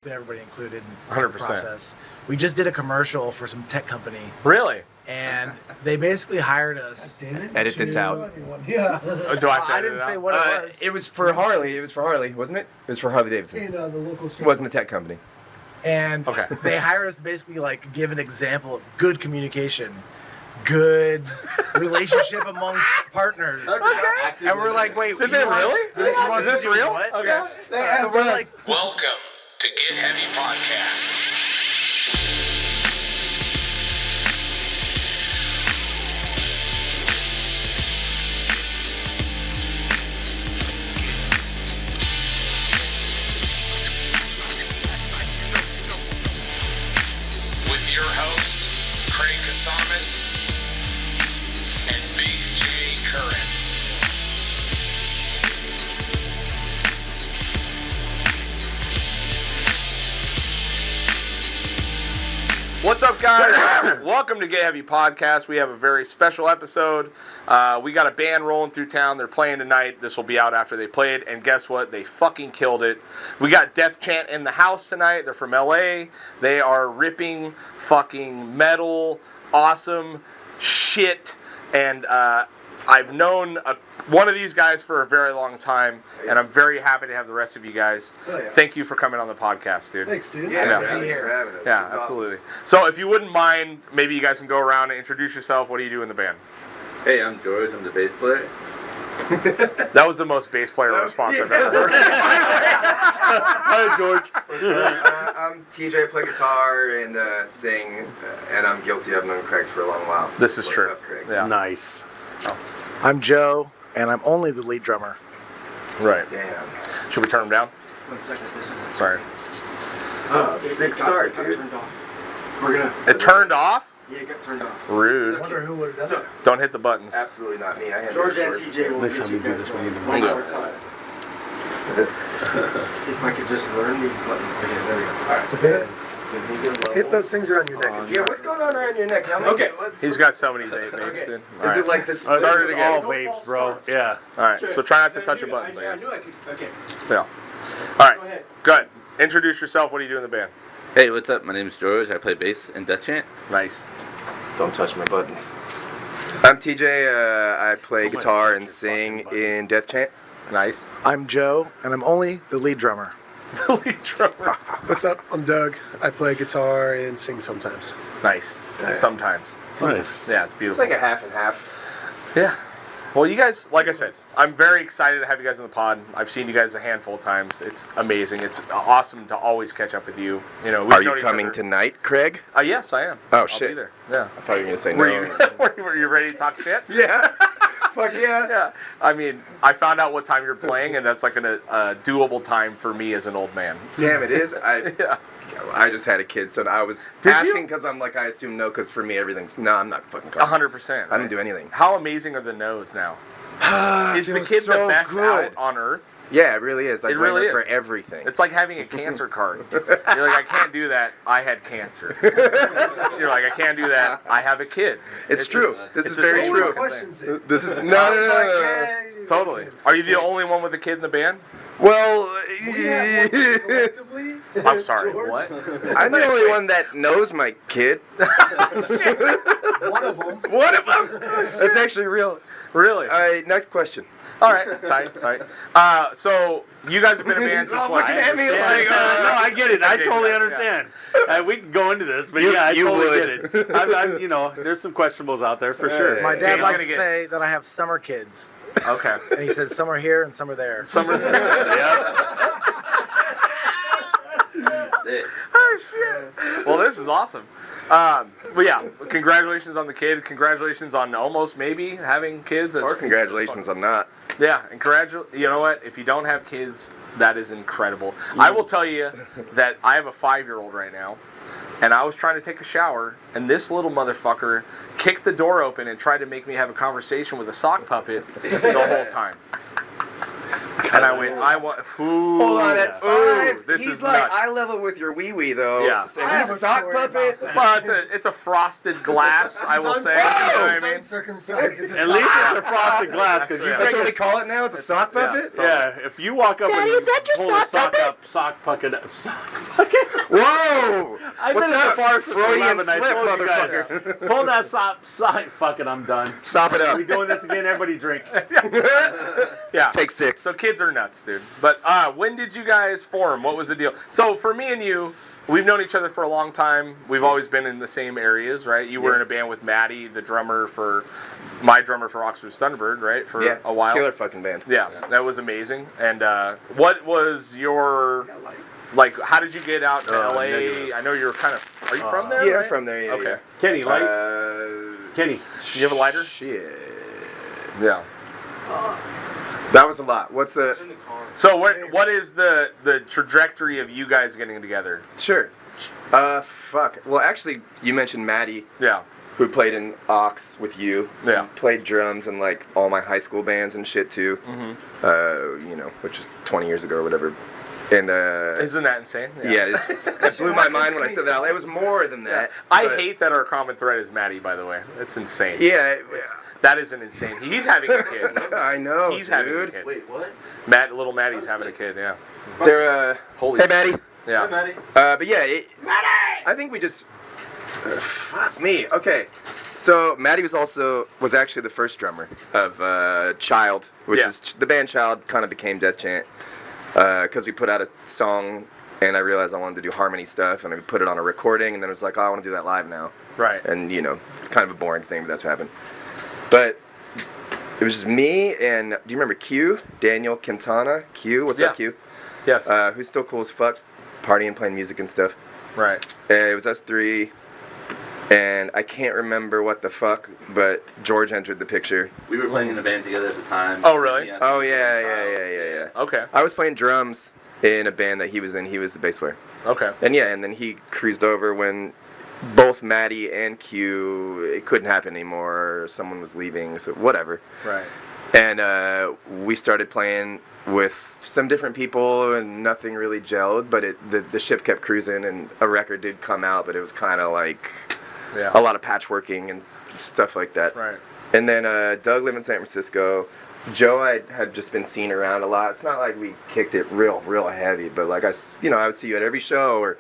everybody included in 100%. the process. We just did a commercial for some tech company. Really? And they basically hired us. Edit this out. Yeah. Do I have to I edit didn't it say out? what it was. It was for Harley. It was for Harley, wasn't it? It was for Harley Davidson. In the local It store. wasn't a tech company. And Okay. they hired us to basically like give an example of good communication, good relationship amongst partners. Okay. And we're like, wait, Did they really? Is this real? What? Okay. Yeah. So we're like, Welcome to Get Heavy Podcast. With your host, Craig Kasamis and Big J Curran. What's up, guys? Welcome to Get Heavy Podcast. We have a very special episode. We got a band rolling through town. They're playing tonight. This will be out after they played. And guess what? They fucking killed it. We got Death Chant in the house tonight. They're from LA. They are ripping fucking metal, awesome shit. And I've known one of these guys for a very long time. And I'm very happy to have the rest of you guys. Oh, yeah. Thank you for coming on the podcast, dude. Thanks, dude. Yeah. Thanks for having us. Yeah, This is awesome. absolutely. So if you wouldn't mind, maybe you guys can go around and introduce yourself. What do you do in the band? Hey, I'm George. I'm the bass player. That was the most bass player response I've ever heard. Hi, George. I'm TJ. I play guitar and sing, and I'm guilty. I've known Craig for a long while. This is What's true. Up, Craig? Yeah. Nice. I'm Joe, and I'm only the lead drummer. Right. Damn. Should we turn them down? 1 second. This is Sorry. Sick start, got dude. turned off. We're gonna. It turned off? Yeah, it got turned off. Rude. I wonder who would have done it. Don't hit the buttons. Absolutely not me. I had George and George. TJ will Next get time you we do guys this, we going need to one make more it. time. If I could just learn these buttons. Okay, there we go. All right. Hit those things around your neck. Yeah, what's going on around your neck? How many? Okay. He's got so many vapes, dude. Is it like this? Started again. All vapes, bro. Yeah. All right, so try not to touch your buttons, I I guess. knew I could. Okay. Yeah. All right, Go ahead. good. Introduce yourself. What do you do in the band? Hey, what's up? My name is George. I play bass in Death Chant. Nice. Don't touch my buttons. I'm TJ. I play guitar and sing in Death Chant. Nice. I'm Joe, and I'm only the lead drummer. The lead drummer. What's up? I'm Doug. I play guitar and sing sometimes. Nice. Sometimes. Nice. Yeah, it's It's beautiful. like a half and half. Yeah. Well, you guys, like I said, I'm very excited to have you guys in the pod. I've seen you guys a handful of times. It's amazing. It's awesome to always catch up with you. You know, we've Are you known each coming other- tonight, Craig? Yes, I am. Oh, I'll shit. Be there. Yeah. I thought you were gonna say no. Were you were you ready to talk shit? Yeah. Fuck yeah. Yeah. I mean, I found out what time you're playing, and that's like a doable time for me as an old man. Damn, it is. Yeah. I just had a kid, so I was Did you? asking because I'm like, I assume no, because for me everything's no. I'm not fucking coming. 100%. I didn't do anything. How amazing are the no's now? Is the feels kid so the best good. out on earth? Yeah, it really is. I It blame really her for is. everything. It's like having a cancer card. You're like, I can't do that. I had cancer. You're like, I can't do that. I have a kid. It's true. This it's is the very same true. fucking Questions. This is no. Totally. Are you the only one with a kid in the band? Well, Collectively. I'm sorry. George. What? I'm the only one that knows my kid. One of them. One of them. That's actually real. Really? All right, next question. All right. Tight. So you guys have been a band He's since all what? looking at me Yeah, like, no, I get it. I totally Yeah. understand. We can go into this, but You- yeah, I you totally would. get it. I'm, you know, there's some questionables out there for sure. My dad He's likes gonna to get- say that I have summer kids. Okay. And he says some are here and some are there. Summer. Yeah. That's it. Oh shit! Well, this is awesome. But yeah, congratulations on the kid. Congratulations on almost maybe having kids. or congratulations on not. Yeah, and you know what? If you don't have kids, that is incredible. I will tell you that I have a 5-year-old right now, and I was trying to take a shower, and this little motherfucker kicked the door open and tried to make me have a conversation with a sock puppet the whole time. And I went, I want. Ooh, Hold on, at 5, this he's is like nuts. eye level with your wee wee though. Yeah. And I have he's a a sock story puppet. about that. Well, it's a frosted glass, I will say. You know what I mean? Uncircumcised. It's a At least sock. it's a frosted glass because you Yeah. That's break what we call it now. It's a sock puppet. Yeah, if you walk up Daddy, and is that your pull sock the sock puppet? up, sock puppet, sock puppet. Whoa! I've What's been at up, the bar since Freudian 11. I slip, told you guys. motherfucker? Pull that sock. Fuck it, I'm done. Stop it up. We doing this again? Everybody drink. Yeah. Take 6. So kids are nuts, dude. But when did you guys form? What was the deal? So for me and you, we've known each other for a long time. We've always been in the same areas, right? You were in a band with Maddie, the drummer for Oxford Thunderbird, right? For a while. Killer fucking band. Yeah, that was amazing. And what was your how did you get out to LA? negative. I know you're kind of. Are you from there? Yeah, right? I'm from there. Yeah. Okay. Kenny, light. Kenny. You have a lighter? Shit. Yeah. That was a lot. What's the? So what is the trajectory of you guys getting together? Sure. Fuck. Well, actually, you mentioned Maddie, Yeah. who played in Ox with you. Yeah. Played drums in like all my high school bands and shit too. Which is 20 years ago or whatever. And Isn't that insane? it blew my mind when I said that. It was more than that. I but- hate that our common thread is Maddie, by the way. It's insane. Yeah. That is an insane. He's having a kid. I know, He's having a dude. kid. Wait, what? Little Maddie's having a kid, yeah. They're Holy Hey, Maddie. Yeah. But yeah, I think we just. Fuck me. Okay, so Maddie was actually the first drummer of Child, which is the band Child. Kind of became Death Chant because we put out a song, and I realized I wanted to do harmony stuff, and I put it on a recording, and then it was like, oh, I want to do that live now. Right. And it's kind of a boring thing, but that's what happened. But it was just me and do you remember Q? Daniel Quintana? Q? What's up, Q? Yes. Who's still cool as fuck, partying, playing music and stuff. Right. It was us 3, and I can't remember what the fuck, but George entered the picture. We were playing in a band together at the time. Oh, really? He asked Oh, me yeah. Okay. I was playing drums in a band that he was in. He was the bass player. Okay. And and then he cruised over when both Maddie and Q, it couldn't happen anymore, or someone was leaving, so whatever. Right. And we started playing with some different people, and nothing really gelled, but the ship kept cruising, and a record did come out, but it was kind of like a lot of patchworking and stuff like that. Right. And then Doug lived in San Francisco. Joe, I had just been seen around a lot. It's not like we kicked it real heavy, but like I would see you at every show, or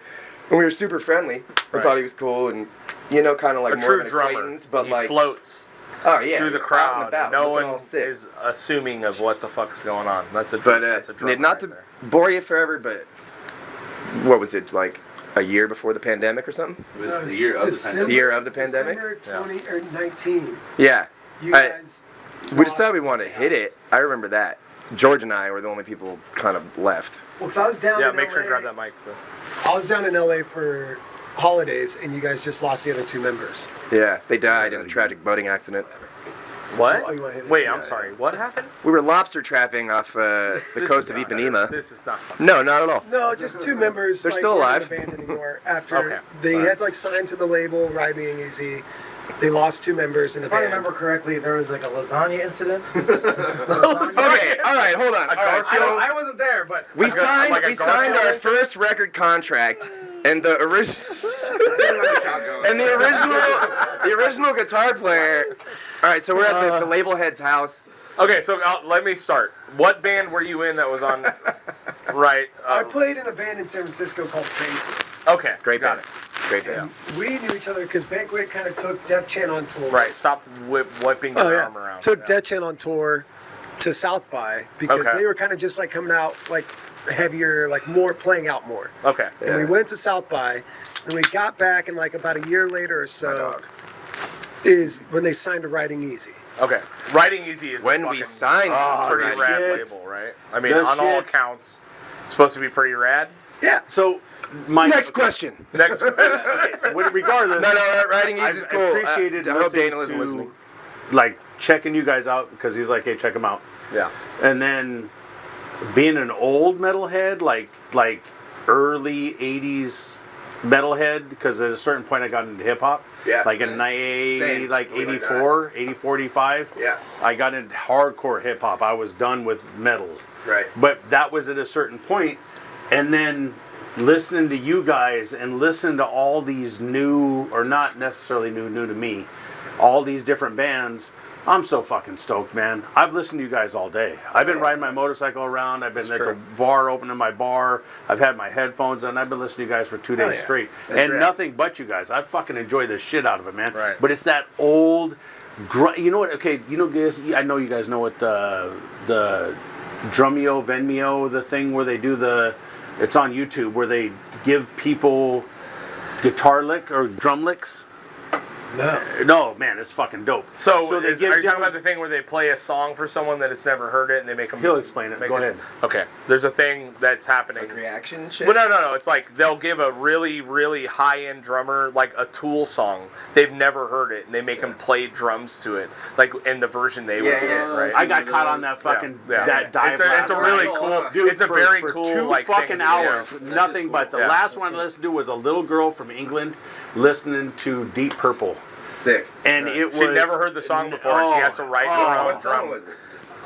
when we were super friendly. I thought he was cool, and kind of like A more true of an drummer. acquaintance, but He like floats oh yeah, through the out and crowd. about, No looking all one sick. is assuming of what the fuck's going on. That's a But that's a drummer not right to there. bore you forever, but what was it, like a year before the pandemic or something? It was the year of the December- pandemic. The year of the pandemic? December 2019. Yeah. You I- guys. We decided we wanted to hit it. I remember that. George and I were the only people kind of left. Well, 'cause I was down Yeah, in make sure LA. you grab that mic. Though. I was down in LA for holidays, and you guys just lost the other 2 members. Yeah, they died in a tragic boating accident. What? Oh, you wanna hit it? Wait, I'm sorry. What happened? We were lobster trapping off the This coast is of not- Ipanema. This is not fun. No, not at all. No, just 2 members. They're still weren't alive. in the band anymore. After Okay. they had signed to the label, Ride Being Easy, they lost 2 members in the If I band. remember correctly, there was like a lasagna incident. Okay, all right, hold on. All right, so I wasn't there, but we signed like a we signed Garfield our first record contract, and the original guitar player. All right, so we're at the label head's house. Okay, so let me start. What band were you in that was on? Right. I played in a band in San Francisco called Banquet. Okay. Great got band. Great band. We knew each other because Banquet kind of took Death Chant on tour. it. Right. Stop whipping your Oh, yeah. arm around. Took Yeah. Death Chant on tour to South by because Okay. they were kind of just coming out heavier, more playing out more. Okay. And we went to South by, and we got back, and about a year later or so is when they signed to Riding Easy. Okay. Riding Easy is When a we fucking signed to pretty Riding rad Easy. label, right? I mean, The on all shit. accounts, it's supposed to be pretty rad. Yeah. So, my Next question. Next. regardless, No, Riding Easy is I cool. appreciated I hope listening Daniel isn't to, listening. checking you guys out because he's like, hey, check them out. Yeah. And then being an old metalhead, like early 80s metalhead because at a certain point I got into hip hop. Yeah. Like in Same. like Believe it or 84, 84, 85. Yeah. I got into hardcore hip hop. I was done with metal. Right. But that was at a certain point, and then listening to you guys and listening to all these new, or not necessarily new to me, all these different bands. I'm so fucking stoked, man. I've listened to you guys all day. I've been riding my motorcycle around. I've been at the bar, opening my bar. I've had my headphones on. I've been listening to you guys for 2 days straight. That's rad. Nothing but you guys. I fucking enjoy the shit out of it, man. Right. But it's that old, you know what? Okay, you know, guys. I know you guys know what the Drumeo, Venmeo, the thing where they do it's on YouTube where they give people guitar lick or drum licks. No, man, it's fucking dope. So they are you talking about the thing where they play a song for someone that has never heard it and they make them... He'll explain it. Go ahead. Okay. There's a thing that's happening. Like reaction shit? Well, no. It's like they'll give a really, really high-end drummer like a Tool song. They've never heard it, and they make them play drums to it, like in the version they would hear, right? I got caught on that fucking that dive. It's a really cool. Dude, it's a very for cool 2 like fucking thing hours. to do. Nothing but the last one I listened to was a little girl from England listening to Deep Purple. Sick. And it was... She'd never heard the song before. And she has to write her own What song drum. was it?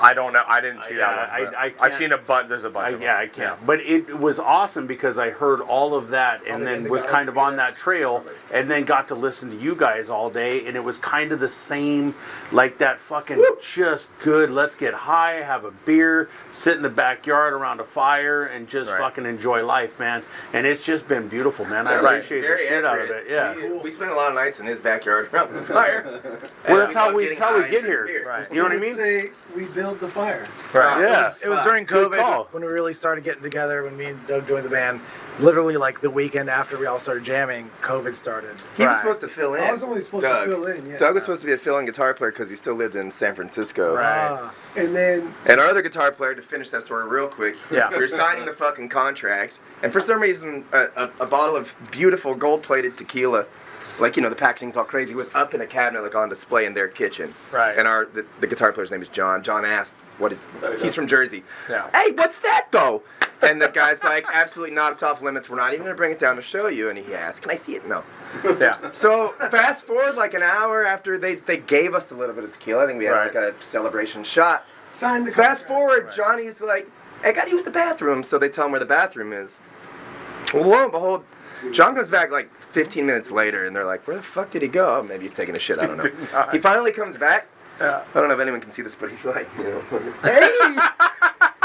I don't know. I didn't see that one. I I've can't- seen a bunch. There's a bunch. Of them. I can't. But it was awesome because I heard all of that and then was kind of on that trail and then got to listen to you guys all day, and it was kind of the same, like that fucking just good, let's get high, have a beer, sit in the backyard around a fire and just fucking enjoy life, man. And it's just been beautiful, man. I appreciate the shit out of it. Yeah. We spent a lot of nights in his backyard around the fire. Well, that's how we get here. Right. You know what I mean? Say we build the fire. Right. Yeah. It was during Good COVID call. when we really started getting together, when me and Doug joined the band. Literally, like the weekend after we all started jamming, COVID started. He was supposed to fill in. I was only supposed to fill in, yeah. Doug was supposed to be a fill-in guitar player because he still lived in San Francisco. Right. And then And our other guitar player, to finish that story real quick, Yeah. we were signing the fucking contract, and for some reason, a bottle of beautiful gold-plated tequila, like, you know, the packaging's all crazy, was up in a cabinet, like on display in their kitchen. Right. And the guitar player's name is John. John asked, he's from Jersey. Yeah. Hey, what's that, though? And the guy's like, absolutely not, it's off limits, we're not even going to bring it down to show you. And he asked, can I see it? No. Yeah. So fast forward like an hour after they gave us a little bit of tequila. I think we had like a celebration shot. signed the Fast contract. forward, Johnny's like, hey, I gotta use the bathroom. So they tell him where the bathroom is. Well, lo and behold, John comes back like 15 minutes later, and they're like, where the fuck did he go? Oh, maybe he's taking a shit, I don't know. He finally comes back. Yeah. I don't know if anyone can see this, but he's like, you know, hey!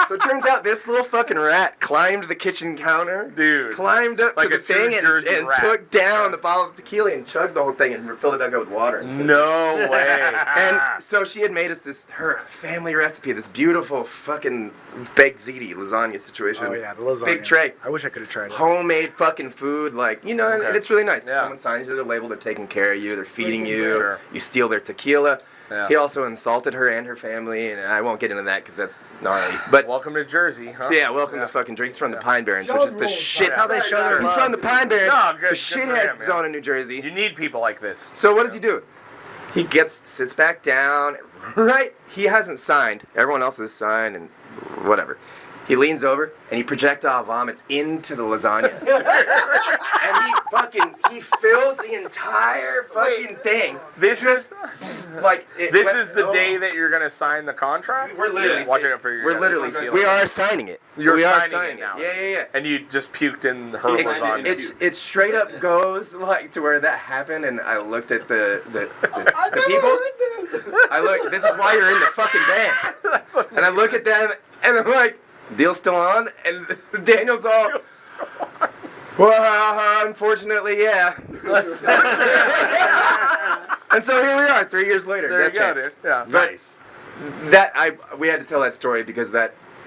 So it turns out this little fucking rat climbed the kitchen counter, Dude. climbed up Like to a the thing true and Jersey rat. took down the bottle of tequila and chugged the whole thing and filled it back up with water. No way. And so she had made us her family recipe, this beautiful fucking baked ziti lasagna situation. Oh yeah, the lasagna. Big tray. I wish I could have tried it. Homemade fucking food, like, you know, and it's really nice. Yeah. Someone signs you their label, they're taking care of you, they're feeding you, Sure. you steal their tequila. Yeah. He also insulted her and her family, and I won't get into that because that's gnarly. But Welcome to Jersey, huh? yeah, welcome to fucking Jersey. He's from the Pine Barrens, which is the Dog shit. roll. How they show their He's love. from the Pine Barrens, No, good- the good for him, shithead man. zone of New Jersey. You need people like this. So what does he do? He sits back down, right? He hasn't signed. Everyone else has signed and whatever. He leans over and he projectile vomits into the lasagna. And he fills the entire fucking thing. This is Like this is the day that you're gonna sign the contract. We're literally watching it for your. We're literally we are signing it. You're we are signing it now. Yeah. And you just puked in her lasagna. It straight up goes like to where that happened, and I looked at the people. I look. This is why you're in the fucking band. And I look at them, and I'm like, "Deal's still on?" And Daniel's all, "Well, unfortunately, yeah." And so here we are, 3 years later. There you Death go, Chant. dude. Yeah. Nice. We had to tell that story because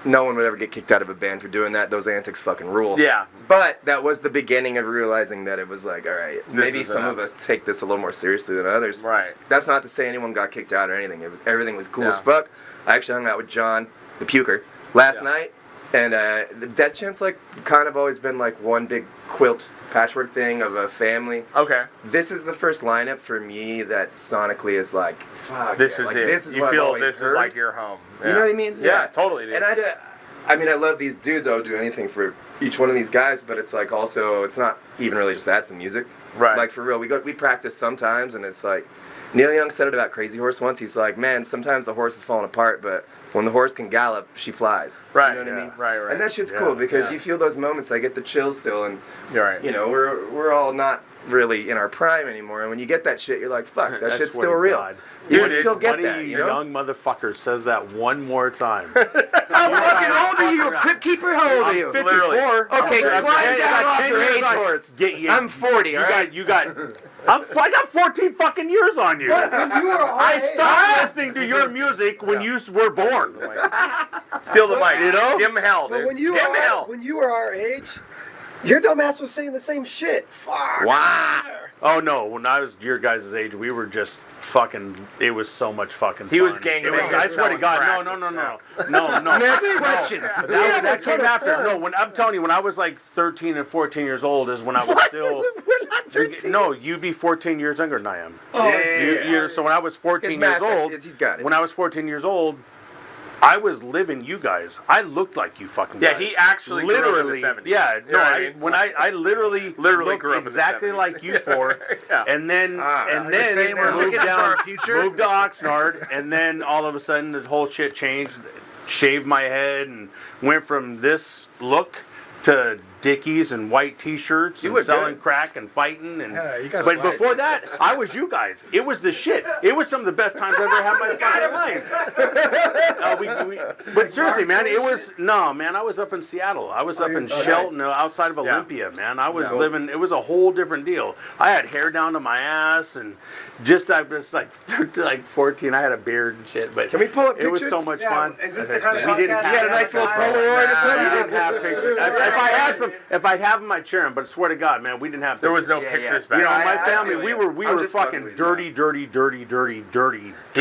no one would ever get kicked out of a band for doing that. Those antics fucking rule. Yeah. But that was the beginning of realizing that it was like, all right, maybe is some it. of us take this a little more seriously than others. Right. That's not to say anyone got kicked out or anything. Everything was cool as Yeah. fuck. I actually hung out with John, the puker, last night, and the Death Chant's like kind of always been like one big quilt patchwork thing of a family. Okay. This is the first lineup for me that sonically is like, fuck. This yeah, is like, it. This is You what I've feel always this heard. is like your home. You know what I mean? Yeah, totally, dude. And I love these dudes. I'll do anything for each one of these guys, but it's like also it's not even really just that, it's the music. Right. Like for real, we practice sometimes, and it's like Neil Young said it about Crazy Horse once. He's like, man, sometimes the horse is falling apart, but when the horse can gallop, she flies. Right. You know what I mean? Right. And that shit's cool because you feel those moments. I get the chills still, and You're right. you know, we're all not really in our prime anymore. And when you get that shit, you're like, fuck, that I shit's swear still to real. God. You Dude, would it's still get One that, of you you know? young motherfuckers says that one more time. How fucking old are you? A crypt keeper? How old are you? 54. Okay, I'm climb down off 10 your years age on- horse. Get you. I'm 40, all right? I got 14 fucking years on you. I stopped listening to your music when you were born. Steal the mic. You know? Give him hell, But dude. when you Give him were hell. when you were our age, your dumbass was saying the same shit. Fuck. Wow. Oh no, when I was your guys' age, we were just fucking. It was so much fucking. He fun. was gangbanging, I swear to selling God, crack. no. Next question. That came after. No, when I'm telling you, when I was like 13 and 14 years old, is when I was still. We're not 13. No, you'd be 14 years younger than I am. Yeah. So when I was 14 His years math old, he's got it. when I was 14 years old, I was living you guys. I looked like you fucking Yeah, guys. he actually grew up in the 70s. Yeah, You know what I mean? when I literally looked grew up in the exactly 70s. like you four, Yeah. and then You're saying we're moved looking into down, our future? moved to Oxnard, and then all of a sudden the whole shit changed. Shaved my head and went from this look to Dickies and white T-shirts and look selling good. crack and fighting and. Yeah, you got But swag. before that, I was you guys. It was the shit. It was some of the best times I've ever had in my fucking life. But seriously, man, it was man. I was up in Seattle. I was up in Shelton, outside of Olympia, man. I was living. It was a whole different deal. I had hair down to my ass and I was like 14. I had a beard and shit. But Can we pull up it was pictures? so much fun. Is this the kind of We didn't podcast have- You had a nice little Polaroid or We something? didn't have pictures. If I'd have them, I'd share them. But swear to God, man, we didn't have. There was no pictures. pictures yeah. back You know, then. my I family, feel we you. were I'm just just fucking fucking with dirty. He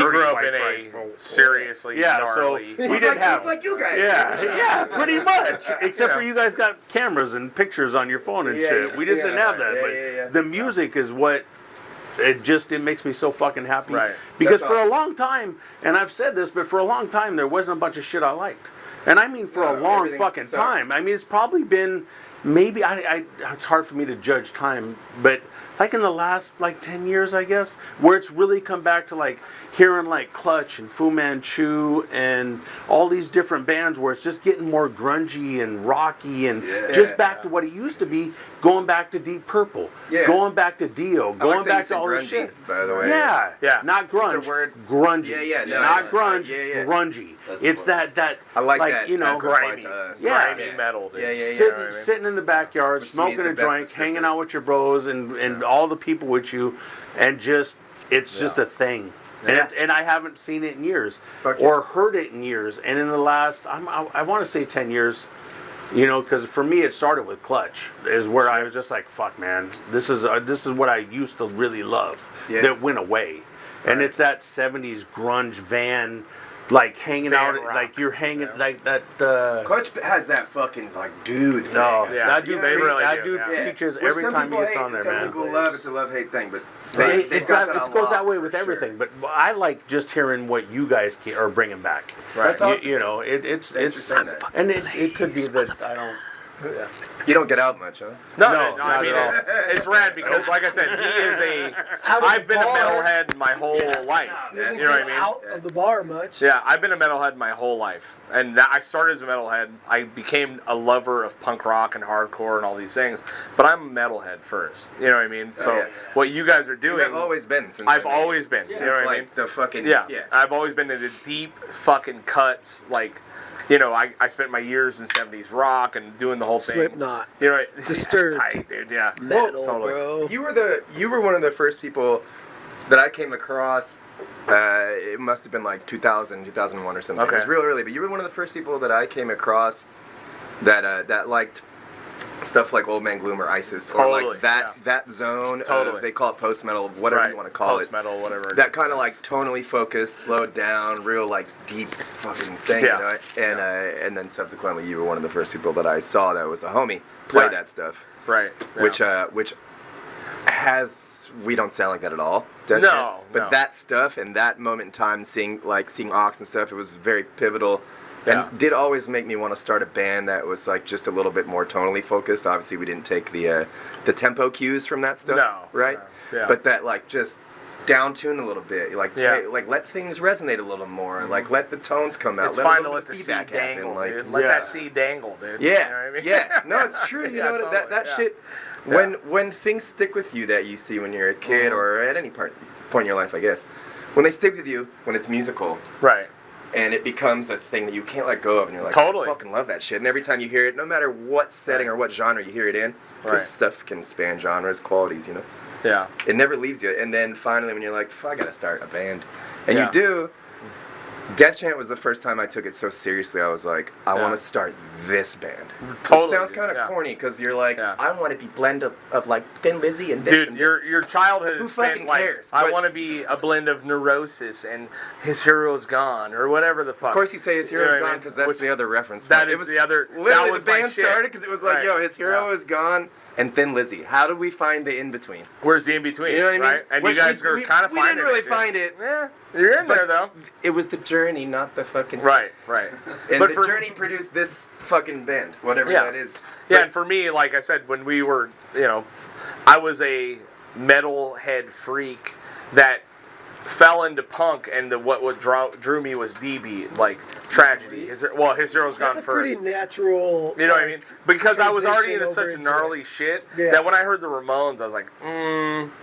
grew up white in trash, a bro. seriously Yeah, so gnarly. we didn't have. Just like you guys. Yeah, pretty much. Except for you guys got cameras and pictures on your phone and Yeah, shit. yeah, We just yeah, didn't have right. that. Yeah, But the music is what it makes me so fucking happy. Right. Because That's for a awesome. long time, and I've said this, but for a long time there wasn't a bunch of shit I liked. And I mean for a No, long everything fucking sucks. time. I mean it's probably been maybe it's hard for me to judge time, but like in the last 10 years, I guess, where it's really come back to like hearing like Clutch and Fu Manchu and all these different bands where it's just getting more grungy and rocky and just back to what it used to be, going back to Deep Purple, going back to Dio, going back to all this shit. By the way. Yeah. Not grunge, It's a word. grungy. Yeah, no, not yeah. grunge, Yeah. grungy. That's It's the that I like that. you know, That's applied grimy. to us. Yeah. Grimy metal, dude. Yeah. Sitting in the backyard, Which to me is smoking the a best joint, descriptor. hanging out with your bros and all the people with you, and just it's just a thing. And I haven't seen it in years Fuck or heard it in years. And in the last, I want to say 10 years, you know, because for me it started with Clutch, is where I was just like, fuck, man, this is what I used to really love that went away, and it's that 70s grunge van. Like hanging Fan out, rock. like you're hanging, like that. Clutch has that fucking dude thing. No, Yeah. that dude, They really that do, dude yeah. preaches Which every some time he people gets hate, on there, some man. people love it's a love-hate thing, but It goes that way with everything. But I like just hearing what you guys are bringing back. That's awesome. You know, it's Thanks for saying that. and it could be that I don't. You don't get out much, huh? No, No, I not mean, at all. it's rad because, like I said, he is I've been a metalhead my whole life. Doesn't You know what get I mean? out of the bar much. Yeah, I've been a metalhead my whole life. And I started as a metalhead. I became a lover of punk rock and hardcore and all these things. But I'm a metalhead first. You know what I mean? So yeah. what you guys are doing... I've always been since I've I mean, always been. Since You know what I mean? like the fucking Yeah. I've always been into deep fucking cuts. Like, you know, I spent my years in 70s rock and doing the whole thing. Slipknot. You know, Disturbed. tight, dude. Yeah. Metal, Totally. bro. You were one of the first people that I came across. It must have been like 2000, 2001 or something. Okay. It was real early, but you were one of the first people that I came across that liked stuff like Old Man Gloom or ISIS or Totally, like that yeah. that zone Totally. of, they call it post metal, whatever you want to call Post metal, whatever. that kind of like tonally focused, slowed down, real like deep fucking thing, Yeah. you know. And then subsequently, you were one of the first people that I saw that was a homie play Right. that stuff, Right. Yeah. which has we don't sound like that at all. Death No, Chant. But no. that stuff and that moment in time, seeing Ox and stuff, it was very pivotal Yeah. and did always make me want to start a band that was like just a little bit more tonally focused. Obviously, we didn't take the tempo cues from that stuff, No, right? no, yeah. But that like just down tune a little bit, like Yeah. hey, like let things resonate a little more, like let the tones come out. It's let fine a to little let bit the of seed feedback dangle, happen, like dude. Let Yeah. that seed dangle, dude. yeah, You know what I mean? yeah. No, it's true. You Yeah, know totally, that yeah. shit. When things stick with you that you see when you're a kid or at any point in your life, I guess, when they stick with you, when it's musical, Right. and it becomes a thing that you can't let go of, and you're like, Totally. I fucking love that shit. And every time you hear it, no matter what setting or what genre you hear it in, because Right. stuff can span genres, qualities, you know. Yeah. It never leaves you. And then finally, when you're like, fuck, I gotta start a band, and Yeah. you do. Death Chant was the first time I took it so seriously. I was like, I Yeah. want to start this band. Totally, Which sounds kind of yeah. corny because you're like, Yeah. I want to be blend of like Thin Lizzy and this Dude, and your childhood Who has been fucking like, cares? I But- want to be a blend of Neurosis and His Hero's Gone or whatever the fuck. Of course, you say his You know hero's what I gone mean? because that's Which- the other reference. that It is the other- that Literally, was the my band shit. started because it was like, Right. yo, his hero Yeah. is gone, and Thin Lizzy. How do we find the in between? Where's the in between? You know what I mean? Right? And Which you guys we- are we- kind of we finding didn't really dude. find it. Yeah, you're in there But though. It was the journey, not the fucking. Right, right. And but the for journey produced this fucking band, whatever Yeah. that is. Yeah, But- and for me, like I said, when we were, I was a metalhead freak that fell into punk, and what drew me was DB, like Tragedy. His Hero's Gone That's a first. pretty natural. You know what I mean? Because I was already transition into such over into gnarly shit Yeah. that when I heard the Ramones, I was like,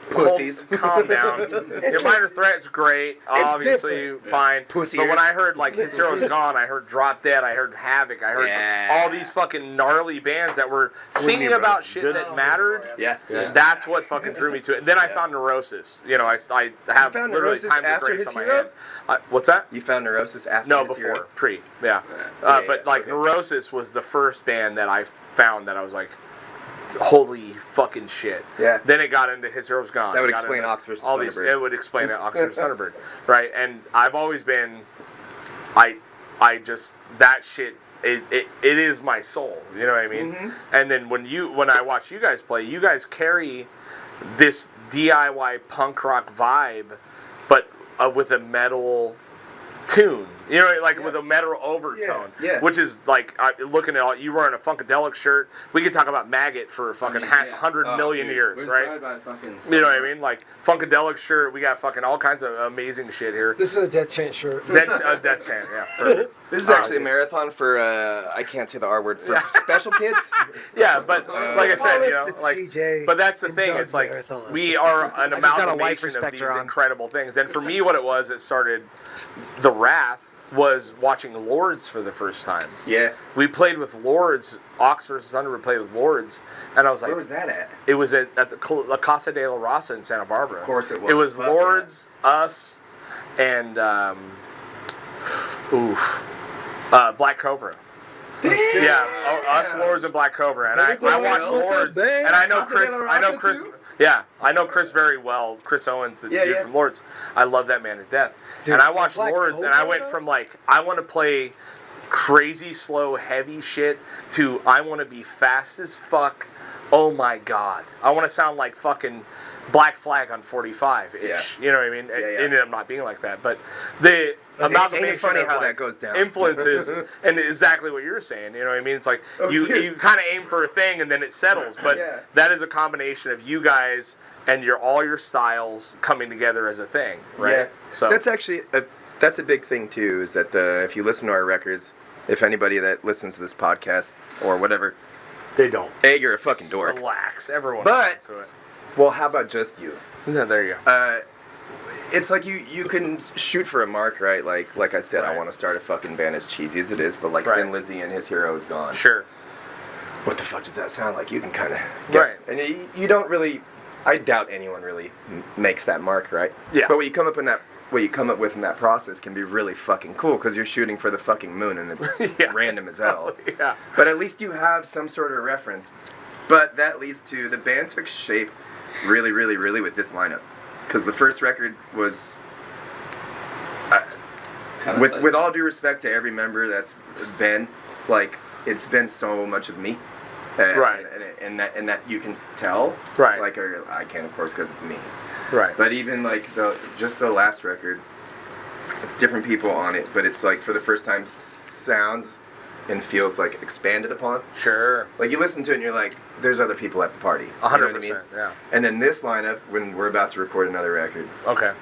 Pussies. calm down. Your Minor Threat's great, obviously different. fine. Pussy But when ears. I heard like His Hero's Gone, I heard Drop Dead, I heard Havoc, I heard Yeah. all these fucking gnarly bands that were singing about shit that mattered. Yeah. That's what fucking drew me to it. Then I found Neurosis. I have found literally Neurosis Times of after Grace His on my Hero? hand. What's that? You found Neurosis after No, his before, hero? pre, yeah. Yeah, But like okay. Neurosis was the first band that I found that I was like, holy fucking shit. Yeah. Then it got into His Hero's Gone. That would It got explain into Ox versus all these. Thunderbird. It would explain Ox versus Thunderbird, right? And I've always been, I just that shit. It is my soul. You know what I mean? Mm-hmm. And then when I watch you guys play, you guys carry this DIY punk rock vibe, but with a metal tune, with a metal overtone, Yeah. which is like looking at all you wearing a Funkadelic shirt. We could talk about Maggot for fucking 100 million years, right? You know what I mean? Like Funkadelic shirt. We got fucking all kinds of amazing shit here. This is a Death Chant shirt. Death Chant, yeah. Perfect. This is actually a marathon for, I can't say the R word, for special kids. Yeah, but like I said, Call it the TJ but that's the and thing. Doug It's like marathon. we are an just got a life amalgamation of these respecter on. incredible things. And for me, what it was, it started the Wrath was watching Lords for the first time. Yeah. We played with Lords. Ox versus Thunderbird played with Lords, and I was like, Where was that at? It was at the La Casa de la Raza in Santa Barbara. Of course it was. It was Fuck Lords, us, and Black Cobra. Yeah, us, Lords, and Black Cobra, and I watched What's up, Lords, babe? and I know Casa Chris. de la I know Raza Chris. too? Yeah, I know Chris very well. Chris Owens, the Yeah, dude yeah. from Lords. I love that man to death. Dude, and I watched Black Lords, and I Cobra, went though? from like I want to play crazy slow heavy shit to I want to be fast as fuck. Oh my god, I want to sound like fucking Black Flag on 45 ish. Yeah. You know what I mean? It yeah. ended up not being like that, but the Ain't amalgamation it funny of, how like, that goes down? influences and exactly what you're saying. You know what I mean? It's like Oh, you dude. kind of aim for a thing and then it settles, but Yeah. that is a combination of you guys and all your styles coming together as a thing, right? Yeah. So That's actually that's a big thing too. Is that if you listen to our records, if anybody that listens to this podcast or whatever, They don't. you're a fucking dork. relax, everyone. But- listens to it. Well, how about just you? Yeah, there you go. It's like you can shoot for a mark, right? Like I said, I Right. want to start a fucking band as cheesy as it is, but like Right. Thin Lizzy and His Hero is gone. Sure. What the fuck does that sound like? You can kind of guess. Right. And you don't really. I doubt anyone really makes that mark, right? Yeah. But what you come up with in that process can be really fucking cool because you're shooting for the fucking moon and it's Yeah. random as hell. Yeah. But at least you have some sort of reference. But that leads to the band took shape really, really, really with this lineup. Because the first record was, with all due respect to every member that's been, like, it's been so much of me. Right. And that you can tell. Right. Like, or I can, of course, because it's me. Right. But even, like, just the last record, it's different people on it, but it's like for the first time sounds and feels like expanded upon. Sure. Like you listen to it and you're like, there's other people at the party. 100%. You know what I mean? Yeah. And then this lineup, when we're about to record another record, Okay.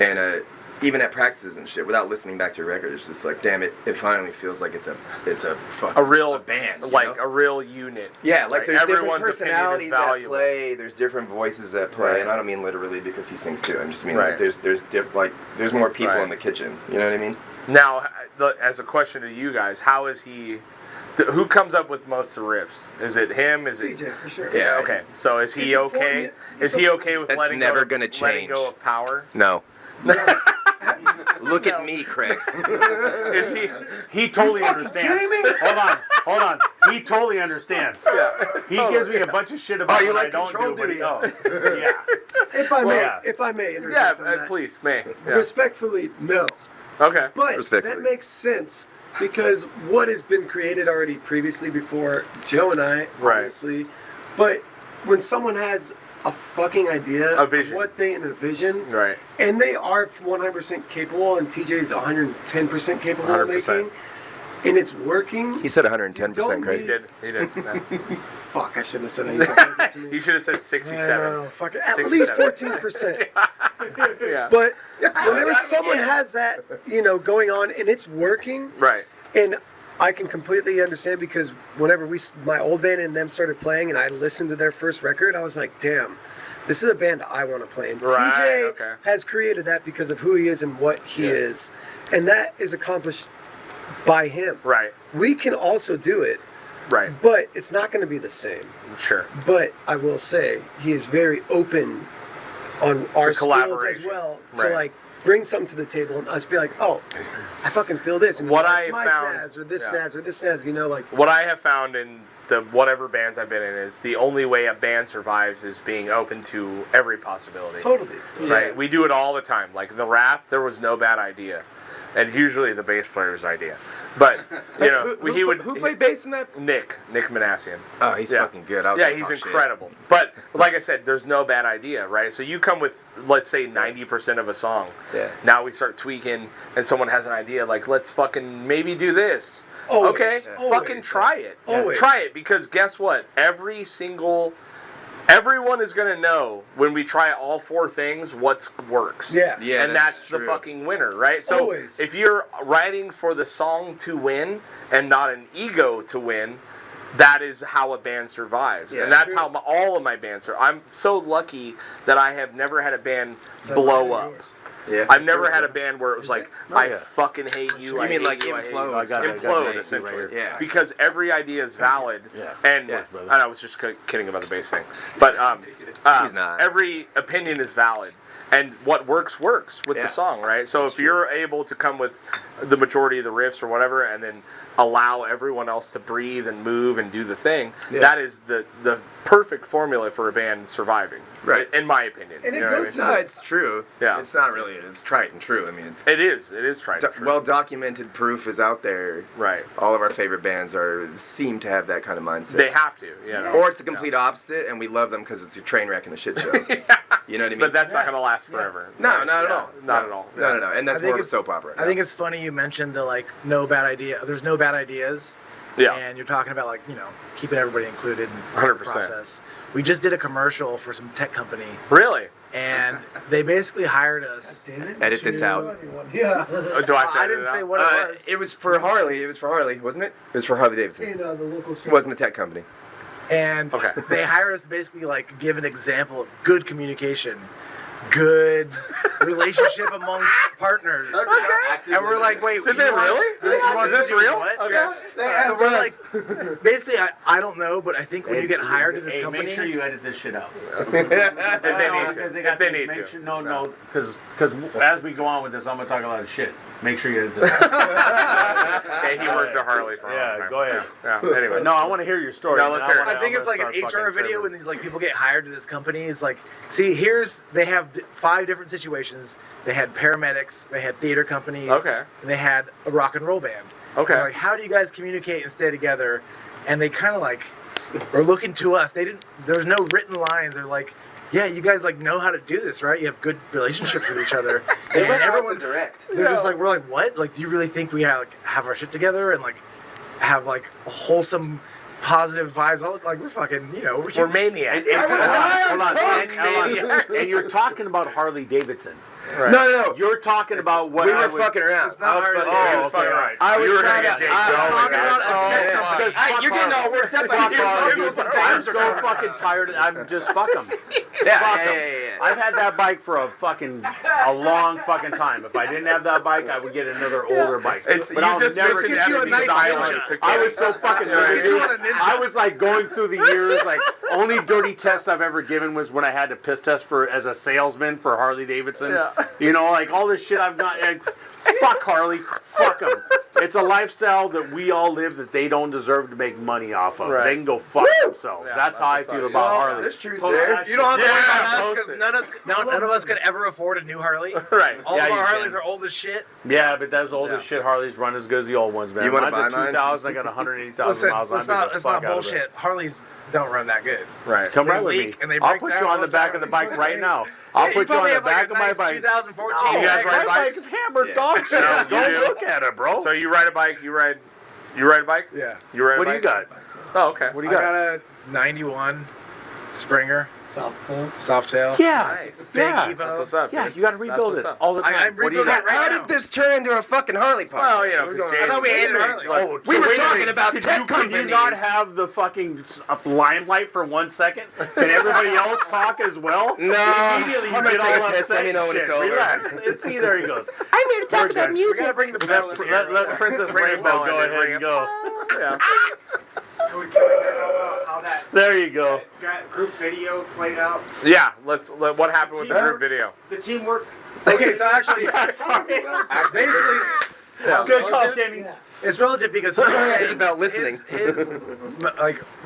and even at practices and shit, without listening back to a record, it's just like, damn it! It finally feels like it's a fucking real band, you like know? a real unit. Yeah, like there's different everyone's opinion is personalities at valuable. play. There's different voices at play, Right. and I don't mean literally because he sings too. I just mean Right. like there's more people Right. in the kitchen. You know what I mean? Now, as a question to you guys, how is he? Who comes up with most of the riffs? Is it him? Is it? DJ for sure. Yeah. Okay. So is he It's a okay? formula. Is he okay with That's letting never go? gonna Letting change. go of power. No. Look at me, Craig. Is he? He totally understands. kidding me? Hold on. He totally understands. Yeah. He gives me a bunch of shit about Oh, you what like I don't control do, but he duty? yeah. If I may Yeah. interject on that. Please, May. Yeah. Respectfully, no. Okay. But Respectfully. that makes sense because what has been created already previously before Joe and I, Right. obviously. But when someone has a fucking idea, A vision. of what they envision, Right. and they are 100% capable, and TJ is 110% capable of 100%. making, and it's working. He said 110%, Don't Craig. He did. He did. Yeah. Fuck, I shouldn't have said that. He's a to You me. should have said I 67. know, fuck it. At 67. least 14%. Yeah. But whenever someone has that, going on and it's working, Right. and I can completely understand because whenever my old band and them started playing and I listened to their first record, I was like, damn, this is a band I want to play. And Right, TJ okay. has created that because of who he is and what he is. And that is accomplished by him. Right. We can also do it, Right. but it's not going to be the same. Sure. But I will say he is very open on our skills as collaboration. well Right. to like bring something to the table and us be like, oh, I fucking feel this, and What that's I my found- snads or this yeah. snads or this snads, like What I have found in the whatever bands I've been in is the only way a band survives is being open to every possibility. totally. Right? We do it all the time. Like the Wrath, there was no bad idea. And usually the bass player's idea. But, Who played bass in that? Nick Manassian. Oh, he's fucking good. I was Yeah, gonna he's talk shit. incredible. But like I said, there's no bad idea, right? So you come with, let's say, 90% of a song. Yeah. Now we start tweaking, and someone has an idea, like, let's fucking maybe do this. Always, Okay, always. fucking try it. Always. Try it, because guess what? Everyone is gonna know when we try all four things what works. Yeah. Yeah, and that's the true. fucking winner, right? So Always. if you're writing for the song to win and not an ego to win, that is how a band survives. Yeah, and that's true. how all of my bands are. I'm so lucky that I have never had a band blow up. Yeah. I've never had a band where it was like, I yeah. fucking hate you. I mean hate like you, I hate implode? you. I got it, Implode, right essentially. here. Yeah. Because every idea is valid. Yeah. And Yeah. I was just kidding about the bass thing. But He's not. every opinion is valid. And what works with Yeah. the song, right? So if you're able to come with the majority of the riffs or whatever, and then allow everyone else to breathe and move and do the thing, that is the perfect formula for a band surviving, Right. in my opinion. And it You know what I goes mean? No, it's true. Yeah. It's not really. It's tried and true. I mean, it's It is tried and true. well documented. Proof is out there. Right. All of our favorite bands seem to have that kind of mindset. They have to, you know. Or it's the complete opposite, and we love them because it's a train wreck and a shit show. You know what I mean? But that's not going to last forever. No, Right? not at Yeah, all. Not at all. No. And that's I think more of a it's- soap opera. I think it's funny you mentioned the no bad idea. There's no bad ideas. Yeah. And you're talking about keeping everybody included in the 100%. process. We just did a commercial for some tech company, Really? and they basically hired us. Edit this out. Yeah. Oh, do I have to I edit didn't it say out? what it was. It was for Harley, wasn't it? It was for Harley Davidson. In the local It store. wasn't a tech company. And Okay. they hired us to basically give an example of good communication, good relationship amongst partners. And we're like, wait, Did they really? Is this real? What? Okay. So we're like, basically, I don't know, but I think when you get hired to this Hey, company, make sure you edit this shit out. If they need Because to. they got If they to need make to. sure, no, because as we go on with this, I'm gonna talk a lot of shit. Make sure you edit this out. Hey, he worked at Harley for a long Yeah, time. go ahead. Yeah. Anyway. No, I want to hear your story. No, let's hear it. I think it's like an HR video when these people get hired to this company. It's like, see, they have 5 different situations. They had paramedics, they had theater company, Okay. and they had a rock and roll band. Okay. They're like, how do you guys communicate and stay together? And they kind of or looking to us. There's no written lines. They're like, yeah, you guys like know how to do this, right? You have good relationships with each other. And everyone direct. They're just like, we're like, what? Like, do you really think we have our shit together and like have like wholesome, positive vibes? Like we're fucking, we're maniacs. Hold on. And you're talking about Harley Davidson. Right. No. You're talking about what we were fucking around. I was fucking around. Oh, okay, right. I was trying to talking about a tech company. You're getting all worked up. I'm so fucking tired. I'm just fuck them. Yeah. I've had that bike for a long fucking time. If I didn't have that bike, I would get another older bike. But I'll just never get you a nice Ninja. I was so fucking Get you on a Ninja. I was like going through the years. Like only dirty test I've ever given was when I had to piss test as a salesman for Harley Davidson. Yeah. Like all this shit I've done. And fuck Harley. Fuck them. It's a lifestyle that we all live that they don't deserve to make money off of. Right. They can go fuck themselves. Yeah, that's how I feel about Harley. There's truth there. You don't have to worry about us because none of us could ever afford a new Harley. Right. All of our Harleys are old as shit. Yeah, but those old as shit Harleys run as good as the old ones, man. You want to Mine's buy a mine? 2000. I got 180,000 Listen, miles. it's not bullshit. Harleys don't run that good. Right. Come They right with leak me. and they I'll break put down you on all the the back time. of the bike right now. Yeah, I'll you put you probably on the have back like of my bike. 2014. You guys ride My bikes? bike is hammered dog shit. No, you Don't do. look at it, bro. So you ride a bike? You ride a bike? Yeah. You ride a What do bike? you got? Oh, okay. What do I you got? got a 91 Springer. Soft tail. Yeah. Nice. Big Yeah. Evo. That's what's up. Yeah, dude. you got to That's rebuild what's it up. all the time. I'm What do you rebuilding got? it right How now. did this turn into a fucking Harley park? Well, What's going I on? thought we hated Harley. Oh, We were wait a talking minute. about Could tech you companies. not have the fucking limelight for 1 second? Can everybody else talk as well? No. Immediately you I'm gonna get take all a piss. upset Let me know and when it's shit. over. Relax. See, there he goes. I'm here to talk about We gotta bring the bell in here. Let Princess Rainbow go ahead and go. Yeah. How that There you go. group video played out. Yeah. What happened with the group video? The teamwork. Okay, so actually, basically, Good call, Kenny. it's relative because It's about listening. His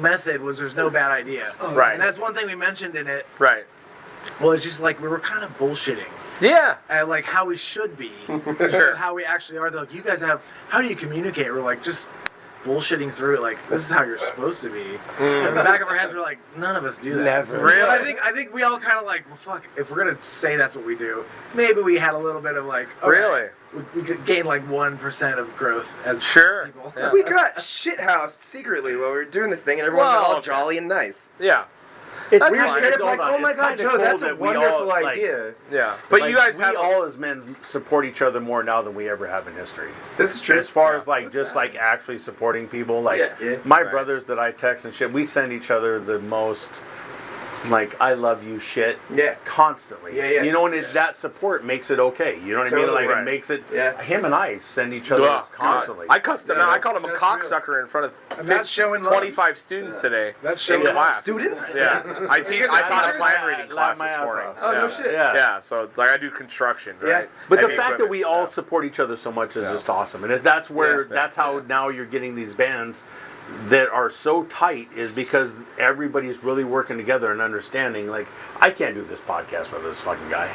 method was there's no bad idea. Right. And that's one thing we mentioned in it. Right. Well, it's just like we were kind of bullshitting Yeah. at like how we should be, Sure. how we actually are. They're like, you guys have. How do you communicate? We're like just bullshitting through it. Like this is how you're supposed to be. And in the back of our heads, we're like, none of us do that. Never. Really? But I think we all kind of like, well, fuck. If we're gonna say that's what we do, maybe we had a little bit of like, okay, Really? we could gain like 1% of growth as Sure. people. Yeah. We got shithoused secretly while we were doing the thing, and everyone got all Well, jolly and nice. Yeah. We That's were fine. straight up Hold like, on. oh my It's god, kinda Joe, cool that's a that we all, wonderful like- idea. Yeah. But Like, you guys we have all as men support each other more now than we ever have in history. This is true. As far as like just like actually supporting people, like Yeah. my Right. brothers that I text and shit, we send each other the most like I love you shit Yeah. constantly. Yeah. You know, and that support makes it okay. You know what I mean? Totally. Like Right. it makes it. Yeah. Him and I send each other Ugh, constantly. God. I cussed him Yeah, out. I that's- called him a that's cocksucker in front of that's showing love. 25 students today. That's in showing class. Students? Yeah. I taught a plan reading Laugh class my this ass morning. off. Oh, yeah. no shit. Yeah. Yeah, so it's like I do construction, right? Yeah. But the Heavy fact that equipment, we all yeah. support each other so much is just awesome. And if that's where, Yeah. that's how now you're getting these bands that are so tight is because everybody's really working together and understanding. Like, I can't do this podcast with this fucking guy.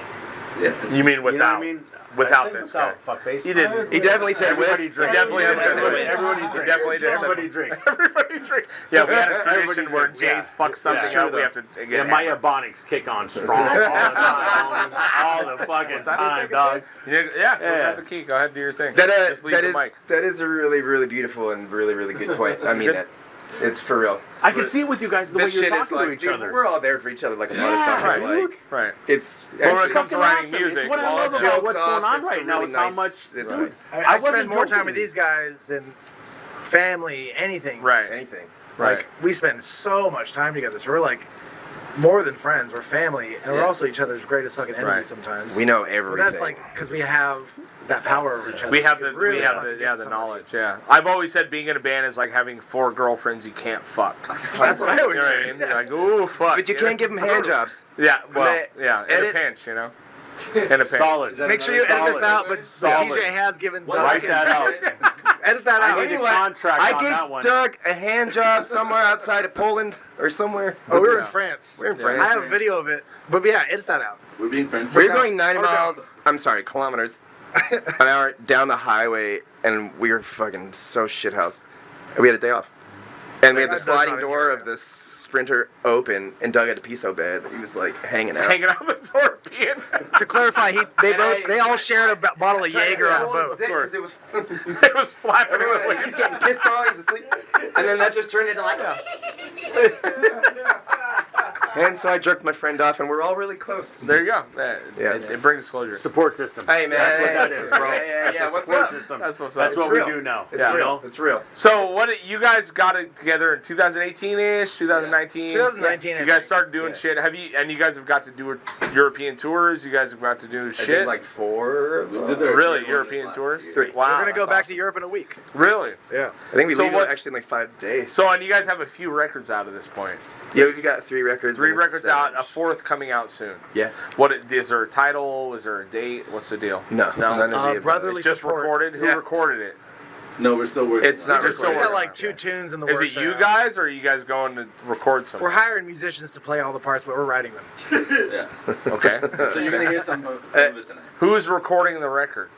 You mean without? You know what I mean? Without I said this without, guy. fuckface. You didn't. He definitely said Everybody with. drink. Definitely Yeah, did. everybody- Everybody He drink. definitely did. Everybody drink. Everybody drink. Yeah, we had a tradition Everybody where drink, yeah. Jay's fucked something Yeah. up. We have to get Yeah, my hammered. ebonics kick on strong all the time. All the fucking time, dog. Yeah, go grab the key. Go ahead and do your thing. That, Just leave the mic. that is a really, really beautiful and really, really good point. I mean that. It's for real. I can see it with you guys the way This you're shit is talking like, to each dude, other. we're all there for each other like a Yeah, motherfucker. dude. Like, Right. it's Well, when it actually- comes to Fucking writing awesome. music, It's what I all love about jokes what's off, going on it's right the now really is how nice- much. It's Right. nice. I I wasn't spend more time joking. with these guys than family, anything. right. Anything. Right. Like we spend so much time together, so we're like more than friends. We're family, and we're Yeah. also each other's greatest fucking enemies Right. sometimes. We know But everything. that's like because we have that power over each other. We have can the really we have fucking the get the somebody. knowledge. Yeah, I've always said being in a band is like having 4 girlfriends you can't fuck. That's what I You always know what I say. mean? You're like, ooh, fuck. But you know? can't give them hand jobs. Yeah, well, But yeah, in edit- a pinch, you know. In a pinch. Solid. Make sure you edit this out, but Solid. TJ has given Doug. Write that out. Edit that out. I need a Anyway, contract I on that one. gave Doug a hand job somewhere outside of Poland or somewhere. Oh, we were Yeah. in France. We're in France. I have a video of it, but yeah, edit that out. We're being friends. We were going 90 Or down. miles, I'm sorry, kilometers an hour down the highway, and we were fucking so shithoused. And we had a day off. And we had the That's sliding not in door here. of the Sprinter open, and Doug had to pee so bad that he was like hanging out. Hanging out the door, peeing. To clarify, they all shared a bottle of Jaeger on the boat. Of course. It was It was flapping in the wind. he's getting pissed on, he's asleep. And then that just turned into like And so I jerked my friend off, and we're all really close. There you go. Yeah. It brings closure. Support system. Hey, man. That's what that Hey, is, bro. yeah, That's yeah, a what's support up? system. That's what's That's up. what real. we do now. It's You real. know? It's real. So you guys got it together in 2018-ish, 2019? 2019, I You guys think. started doing shit. And you guys have got to do European tours. You guys have got to do I shit. did like 4. We did the Really, third one European last tours? year. 3. Wow. We're gonna go that's back awesome. to Europe in a week. Really? Yeah. I think we So leave what's- actually in like 5 days. So and you guys have a few records out at this point. Yeah, we've got 3 records. 3 and a records out, a 7-inch. 4th coming out soon. Yeah. Is there a title? Is there a date? What's the deal? No. None of the above. Brotherly It's just support. recorded. Who Yeah. recorded it? No, we're still working. It's on not it. Just still We recorded. got like 2 tunes in the Is works. it you right now. guys, or are you guys going to record some? We're hiring musicians to play all the parts, but we're writing them. Yeah. Okay. So you're gonna hear some of it tonight. Who's recording the record?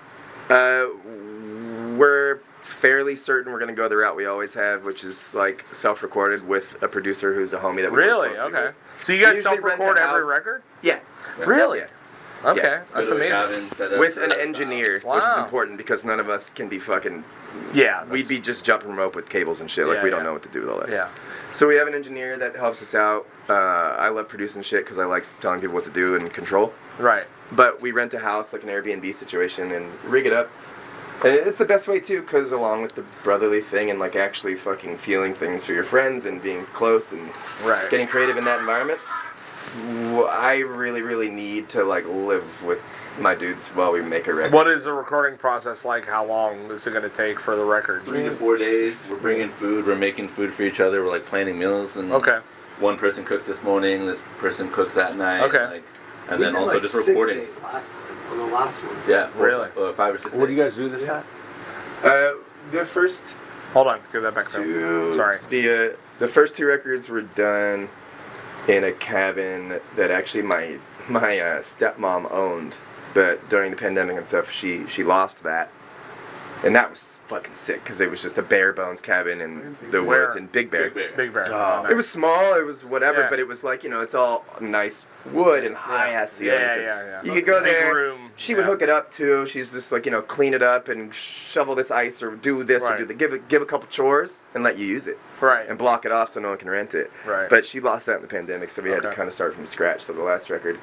We're fairly certain we're going to go the route we always have, which is like self-recorded with a producer who's a homie that we work Really? closely Okay. with. So you guys We usually rent self-record a every house. record? Yeah. Really? Yeah. Okay, Yeah. that's Go to a amazing. cabin, set up, With an engineer, which is Wow. important because none of us can be fucking. Yeah, We'd be just jumping rope with cables and shit. Like Yeah, we don't yeah. know what to do with all that. Yeah. So we have an engineer that helps us out. I love producing shit because I like telling people what to do and control. Right. But we rent a house, like an Airbnb situation, and rig it up. And it's the best way too, because along with the brotherly thing and like actually fucking feeling things for your friends and being close and Right. getting creative in that environment, I really, really need to like live with my dudes while we make a record. What is the recording process like? How long is it going to take for the record? 3 to 4 days. We're bringing food. We're making food for each other. We're like planning meals. And Okay. one person cooks this morning. This person cooks that night. Okay. Like, and We then did also like just 6 recording. days last time on the last one. Yeah. Really? 5 or 6 Where do days. you guys do this at? The first Hold on. Give that back to me. two. Sorry. The first 2 records were done in a cabin that actually my stepmom owned, but during the pandemic and stuff, she lost that, and that was fucking sick because it was just a bare bones cabin in the Where? woods in Big Bear. Big Bear. Big Bear. Oh. nice. It was small, it was whatever, Yeah. but it was like, it's all nice wood and high ass ceilings. and yeah. You could go Big there. room, She would yeah. hook it up too. She's just like, clean it up and shovel this ice or do this or Right. do that. Give a couple chores and let you use it. Right. And block it off so no one can rent it. Right. But she lost that in the pandemic, so we had to Okay. kind of start from scratch. So the last record,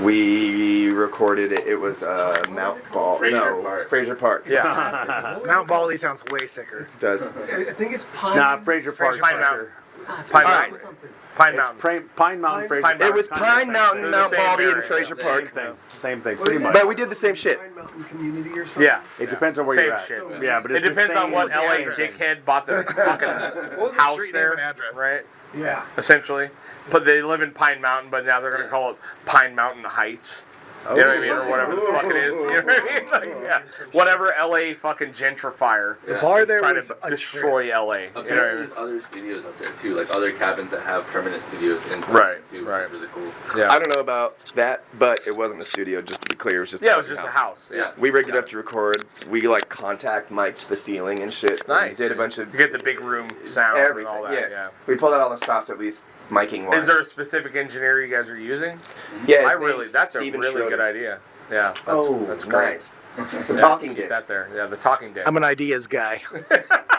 we recorded it. It was Mount Ball. Fraser Park. Fraser Park. Yeah. Mount Baldy sounds way sicker. It does. I think it's Pine. Nah, Fraser Park. Pine Mountain. It's Pine Pine Mountain. something. Pine Mountain. Pine Mountain, Fraser Pine Park. It was Kinda the Pine same Mountain, thing. Mount They're the same Baldy, and area. Fraser Same Park. thing. Same thing. What Pretty is it? much. But we did the same shit. Pine Mountain Community or something. Yeah. It depends on where Same you're at. shit. Yeah, but It it's the depends same on what as LA everything. dickhead bought the fucking What was the house street there, name and address? right? Yeah. Essentially. But they live in Pine Mountain, but now they're going to call it Pine Mountain Heights. You know what I mean? Or whatever the fuck it is. You know what I mean? Like, yeah. Whatever LA fucking gentrifier. The bar is there trying was to a destroy LA. You know what I Apparently, mean? there's other studios up there too, like other cabins that have permanent studios inside Right, too, right. which is really cool. Yeah. I don't know about that, but it wasn't a studio, just to be clear. It was just Yeah, a it was fucking just a house. Yeah. We rigged it up to record. We like contact mic'd the ceiling and shit. and Nice. did a bunch of You get the big room sound everything. and all that. Yeah. We pulled out all the stops at least miking wise. Is there a specific engineer you guys are using? Yeah, That's Steven a really Schroeder. good idea. Yeah. That's great. nice. The Yeah, talking keep dick. that there. Yeah, the talking dick. I'm an ideas guy.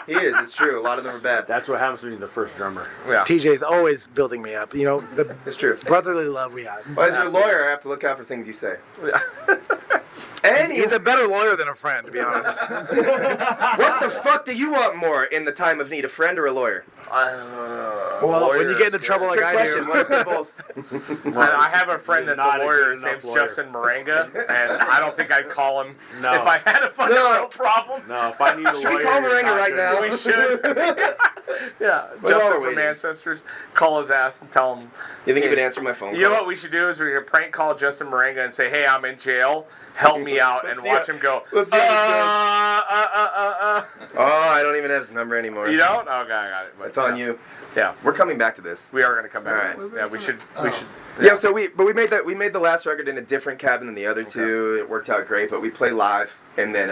He is. It's true. A lot of them are bad. That's what happens when you're the first drummer. Yeah. TJ's always building me up. The It's true. brotherly love we have. Well, as your lawyer, I have to look out for things you say. Yeah. And He's a better lawyer than a friend, to be honest. what the fuck do you want more in the time of need, a friend or a lawyer? Well, when you get into trouble like Trick I question. do. What if they're both? I have a friend that's Not a a lawyer. good His enough name's lawyer. Justin Moringa, and I don't think I'd call him No. if I had a fucking No. real problem. No, if I need a Should lawyer, we call you're Moringa not right good. now? We should. Yeah, Well, Justin we're from waiting. Ancestors. Call his ass and tell him. You think he would answer my phone call? You know what we should do is we could prank call Justin Moringa and say, "Hey, I'm in jail. Help me out," and Let's see watch how- him go. let's see how Uh. Oh, I don't even have his number anymore. You don't? Okay, I got it. But, It's on you. Yeah, We're coming back to this. we are gonna come back. All to this. Yeah, we should. Yeah, so we made the last record in a different cabin than the other two. It worked out great, but we play live and then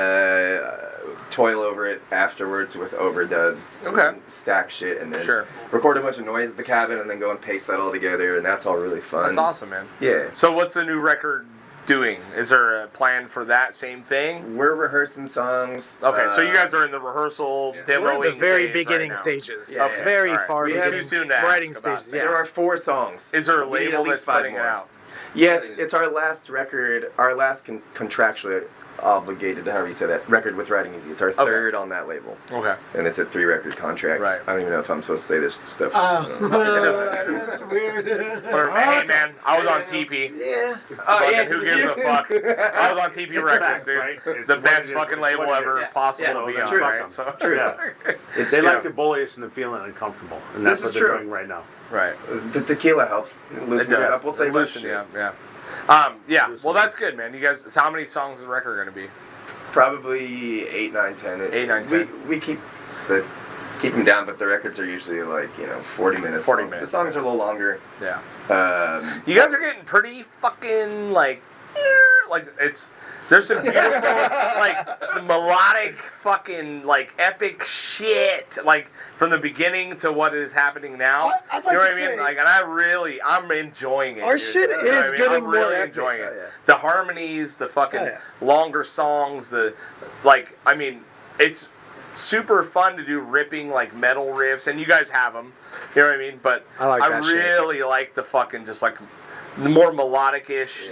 toil over it afterwards with overdubs, and stack shit, and then record a bunch of noise at the cabin, and then go and paste that all together, and that's all really fun. That's awesome, man. Yeah. So what's the new record doing? Is there a plan for that same thing? We're rehearsing songs. Okay, so you guys are in the rehearsal demoing We're in the very phase beginning right now. stages. Okay, Very all right. far We have beginning too soon to ask writing about stages. that. Yeah. There are 4 songs. Is there a We need label at least that's 5 putting it more. out? Yes, it's our last record, our last contractually obligated, however you say that, record with Writing Easy. It's our third on that label. Okay. And it's a 3-record contract. Right. I don't even know if I'm supposed to say this stuff. That's weird. Hey man, I was on TP. Yeah. Who gives a fuck? I was on TP Records, dude. Right? It's The what best it is, fucking it's label what it ever is. possible to be on, true. right? So, It's They true. like to bully us into feeling uncomfortable, and that's This what is they're true. doing right now. right. The tequila helps. Loosen It us does. up. We'll say Loosen shit. you up, yeah. Well, that's good, man. You guys, how many songs is the record going to be? Probably 8, 9, 10. 8, 9, 10. We keep them down, but the records are usually 40 minutes. 40 long. minutes, The songs are a little longer. Yeah. Um, You guys are getting pretty fucking there's some beautiful melodic fucking epic shit from the beginning to what is happening now. I'd like you know what to I mean? say- And I'm enjoying it. Our dude. shit You know what is I mean? getting I'm more really epic. enjoying it. Oh, yeah. The harmonies, the fucking Oh, yeah. longer songs, it's super fun to do ripping metal riffs, and you guys have them. You know what I mean? But I like that shit. really like the fucking just the more melodic-ish,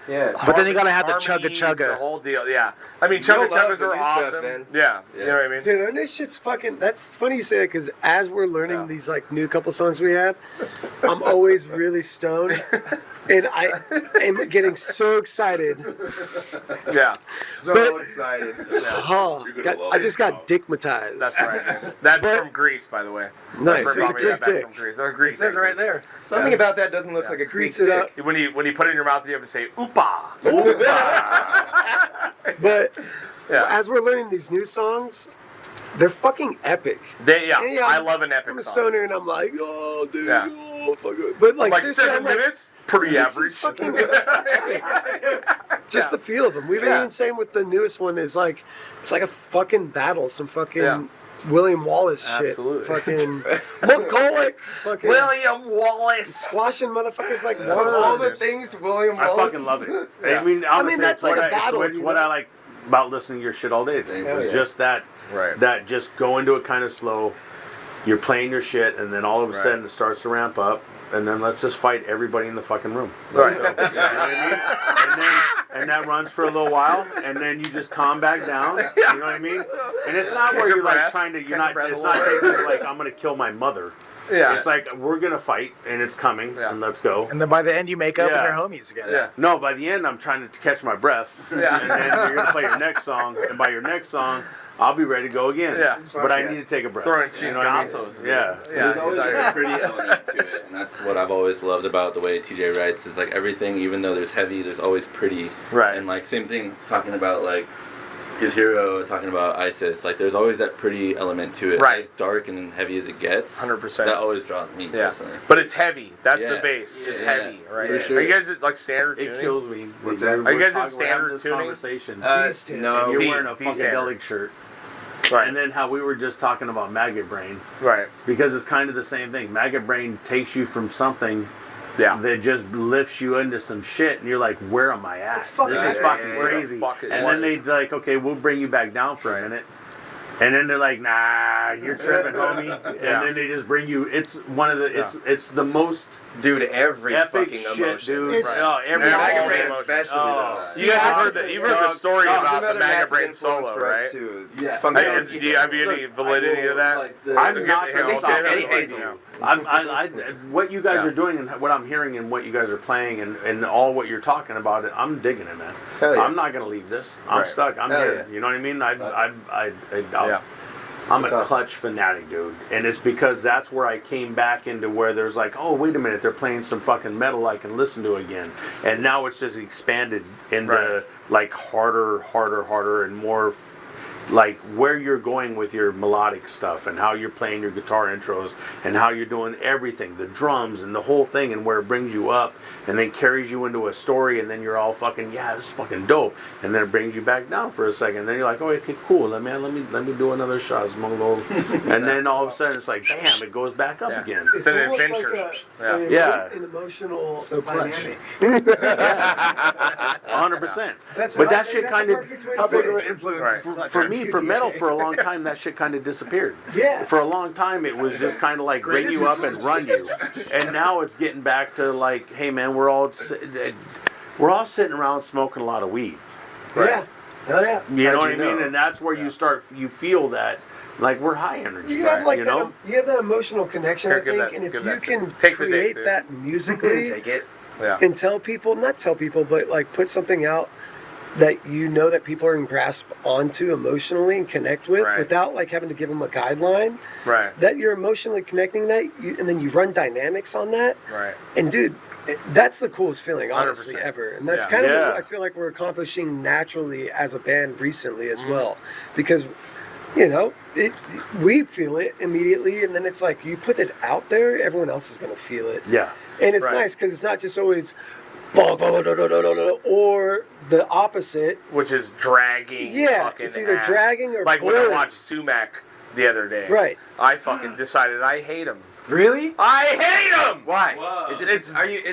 Yeah. But then you gotta have the harmonies, chugga-chugga. The whole deal, yeah. I mean, You'll love chugga-chuggas the are new stuff, awesome. then. Yeah, you know what I mean? Dude, and this shit's fucking. That's funny you say that because as we're learning these new couple songs we have, I'm always really stoned, and I am getting so excited. Yeah, So excited. Oh, You're gonna love I it. just got dickmatized. that's right, man. That's But- from Greece, by the way. Nice. That's from It's a Bobby, Greek that's dick. from Greece. That's a Greek It says dick. right there. Something about that doesn't look like a Greek Grease it dick. up. When you put it in your mouth, you have to say "oopa." But Yeah. as we're learning these new songs, they're fucking epic. Yeah, I love an epic I'm a song. stoner and I'm like, oh, dude, Yeah. oh, fuck it. But seriously, 7 I'm like, minutes, pretty this average. is fucking just the feel of them. We've been even saying with the newest one is it's like a fucking battle, some fucking Yeah. William Wallace Absolutely. shit, fucking McCulloch, fucking William Wallace. squashing motherfuckers like Of water. all the things William I Wallace. fucking love it. Yeah. I mean, honestly, that's like what a battle, It's you what know? I like about listening to your shit all day. It's yeah. just that, Right. that just go into it kind of slow. You're playing your shit, and then all of a Right. sudden it starts to ramp up, and then let's just fight everybody in the fucking room. Right. You know what I mean? And that runs for a little while, and then you just calm back down. You know what I mean? And it's not where your you're like breath. trying to. Catch You're your not. breath It's a not little. taking like I'm gonna kill my mother. Yeah. It's like we're gonna fight, and it's coming, Yeah. and let's go. And then by the end, you make up Yeah. and you're homies again. Yeah. No, by the end, I'm trying to catch my breath. Yeah. And then you're going to play your next song. And by your next song, I'll be ready to go again. Yeah. But I yeah. need to take a breath. Throwing You know what I mean? chingazos. Yeah. There's Yeah. always a pretty element to it, and that's what I've always loved about the way TJ writes. Is everything, even though there's heavy, there's always pretty. Right. And same thing, talking about his hero, talking about ISIS. There's always that pretty element to it. Right. As dark and heavy as it gets. 100%. That always draws me Yeah. personally. But it's heavy. That's the Yeah. base. It's Yeah. heavy, right? For sure. Are you guys at standard It tuning? kills me. What's that? We're Are you guys in talking- we're having standard this tuning? conversation. No. and you're D- wearing a D fucking standard. Delig shirt. Right. And then how we were just talking about maggot brain. Right. Because it's kind of the same thing. Maggot brain takes you from something Yeah. that just lifts you into some shit, and you're like, where am I at? fucking- This is Yeah, fucking yeah, yeah. crazy. Fuck it. And What then they is- okay, we'll bring you back down for a minute. And then they're like, nah, you're tripping, homie. Yeah. And then they just bring you. It's one of the. It's the most Dude, every epic fucking shit, emotion. dude. It's- every Yeah, Maggot all Brain the emotions. especially, Oh. though. You guys have heard the story That was about the another Maggot massive Brain influence solo, for us, right? too. Yeah. Funkadelic. Do you have any validity to that? I'm not Here, gonna I'll stop say that, anything. you know. What you guys Yeah. are doing and what I'm hearing and what you guys are playing and all what you're talking about, I'm digging it, man. Hell yeah. I'm not gonna leave this. I'm Right. stuck. I'm Hell here. yeah. You know what I mean? Yeah. I'm That's a awesome. Clutch fanatic, dude, and it's because that's where I came back into where there's oh, wait a minute, they're playing some fucking metal I can listen to again, and now it's just expanded into Right. harder, and more. like where you're going with your melodic stuff and how you're playing your guitar intros and how you're doing everything, the drums and the whole thing, and where it brings you up and then carries you into a story, and then you're all fucking, yeah, this is fucking dope, and then it brings you back down for a second. Then you're like, oh, okay, cool, let me do another shot, and then all of a sudden it's like, bam, it goes back up again. It's an almost adventure. like an emotional dynamic. 100%. But that shit kind of, for me, for metal, for a long time, that shit kind of disappeared. Yeah. For a long time, it was just kind of like bring you up and run you, and now it's getting back to like, hey man, we're all sitting around smoking a lot of weed. Right. Yeah. Oh yeah. You know what I mean? And that's where you feel that. Like, we're high energy. You have like that, you have that emotional connection, I think, and if you can create that musically and tell people, not tell people, but like put something out that you know that people are in grasp onto emotionally and connect with without like having to give them a guideline. Right. That you're emotionally connecting that, and then you run dynamics on that. Right. And dude, that's the coolest feeling, honestly, 100%. ever. And that's kind of what I feel like we're accomplishing naturally as a band recently as well. Because, you know, we feel it immediately, and then it's like you put it out there, everyone else is going to feel it. Yeah. And it's nice because it's not just always or the opposite, which is dragging. Yeah, it's either dragging or like boring. when I watched Sumac the other day. Right. I fucking decided I hate him. Really? I hate him. Why? Whoa. Is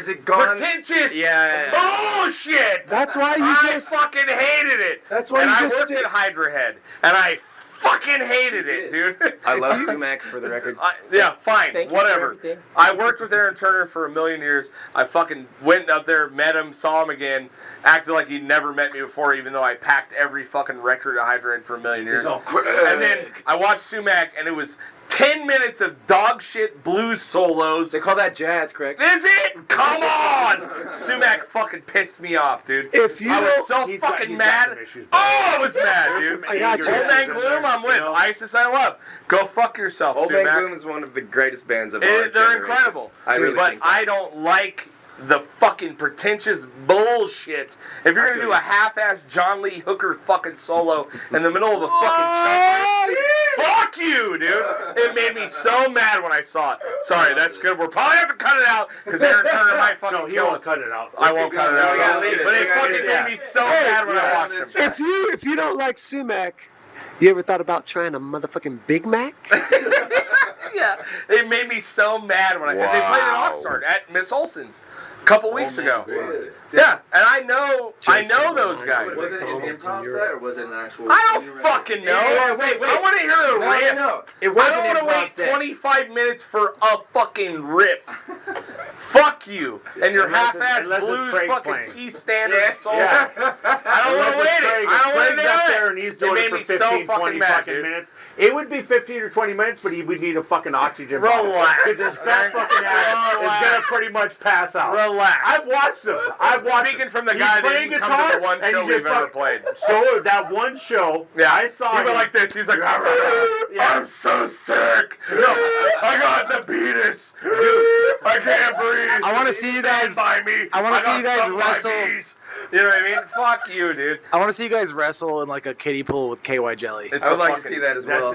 it gone? Pretentious. Yeah. Bullshit. That's why I fucking hated it. That's why and you I just worked at Hydra Head, and I fucking hated it, dude. I love Sumac, for the record. Fine, Thank you whatever. for everything. I worked with Aaron Turner for 1,000,000 years. I fucking went up there, met him, saw him again, acted like he'd never met me before, even though I packed every fucking record at Hydra Head for 1,000,000 years. He's all crazy. And then I watched Sumac, and it was 10 minutes of dog shit blues solos. They call that jazz, correct? Is it? Come on! Sumac fucking pissed me off, dude. If you I was so he's fucking got mad. some issues, I was mad, dude. I got you. Old Man Gloom, I'm with. ISIS, I love. Go fuck yourself, Old Sumac. Man Gloom is one of the greatest bands of our They're generation. incredible. I really but think that. I don't like the fucking pretentious bullshit. If you're gonna do a half-ass John Lee Hooker fucking solo in the middle of a fucking chunk, fuck you, dude. It made me so mad when I saw it. Sorry, that's good. We'll probably have to cut it out because Aaron Turner might fucking kill us. cut it out. I won't cut it out. We gotta leave it. But We it gotta fucking leave it. made me so mad when I watched him. If you don't like Sumac, you ever thought about trying a motherfucking Big Mac? Yeah, it made me so mad when they played at Oxnard at Miss Olsen's a couple weeks ago. Really? Yeah, and I know those guys. Was it an improv set or was it an actual? I don't fucking know. Yeah, wait. I want to hear a riff. No. It I wasn't don't want to improv wait set. 25 minutes for a fucking riff. Fuck you and your half-ass unless it's blues Craig fucking playing. C-standard solo. Yeah. I don't want to wait it. I don't want to Craig's do up it. there and he's doing it it made for me 15, so 20 fucking mad, fucking dude. minutes. It would be 15 or 20 minutes, but he would need a fucking oxygen. Relax. Because his fat fucking ass is going to pretty much pass out. Relax. I've watched him. Speaking from the guy that didn't come to the one show we've ever played. So that one show, I saw he him. went like this. He's like, I'm so sick. I got the beatus. I can't breathe. I want to see you guys. By me. I want to see you guys got wrestle. bees. You know what I mean? Fuck you, dude. I want to see you guys wrestle in like a kiddie pool with KY jelly. It's I would a like to fucking- see that as well.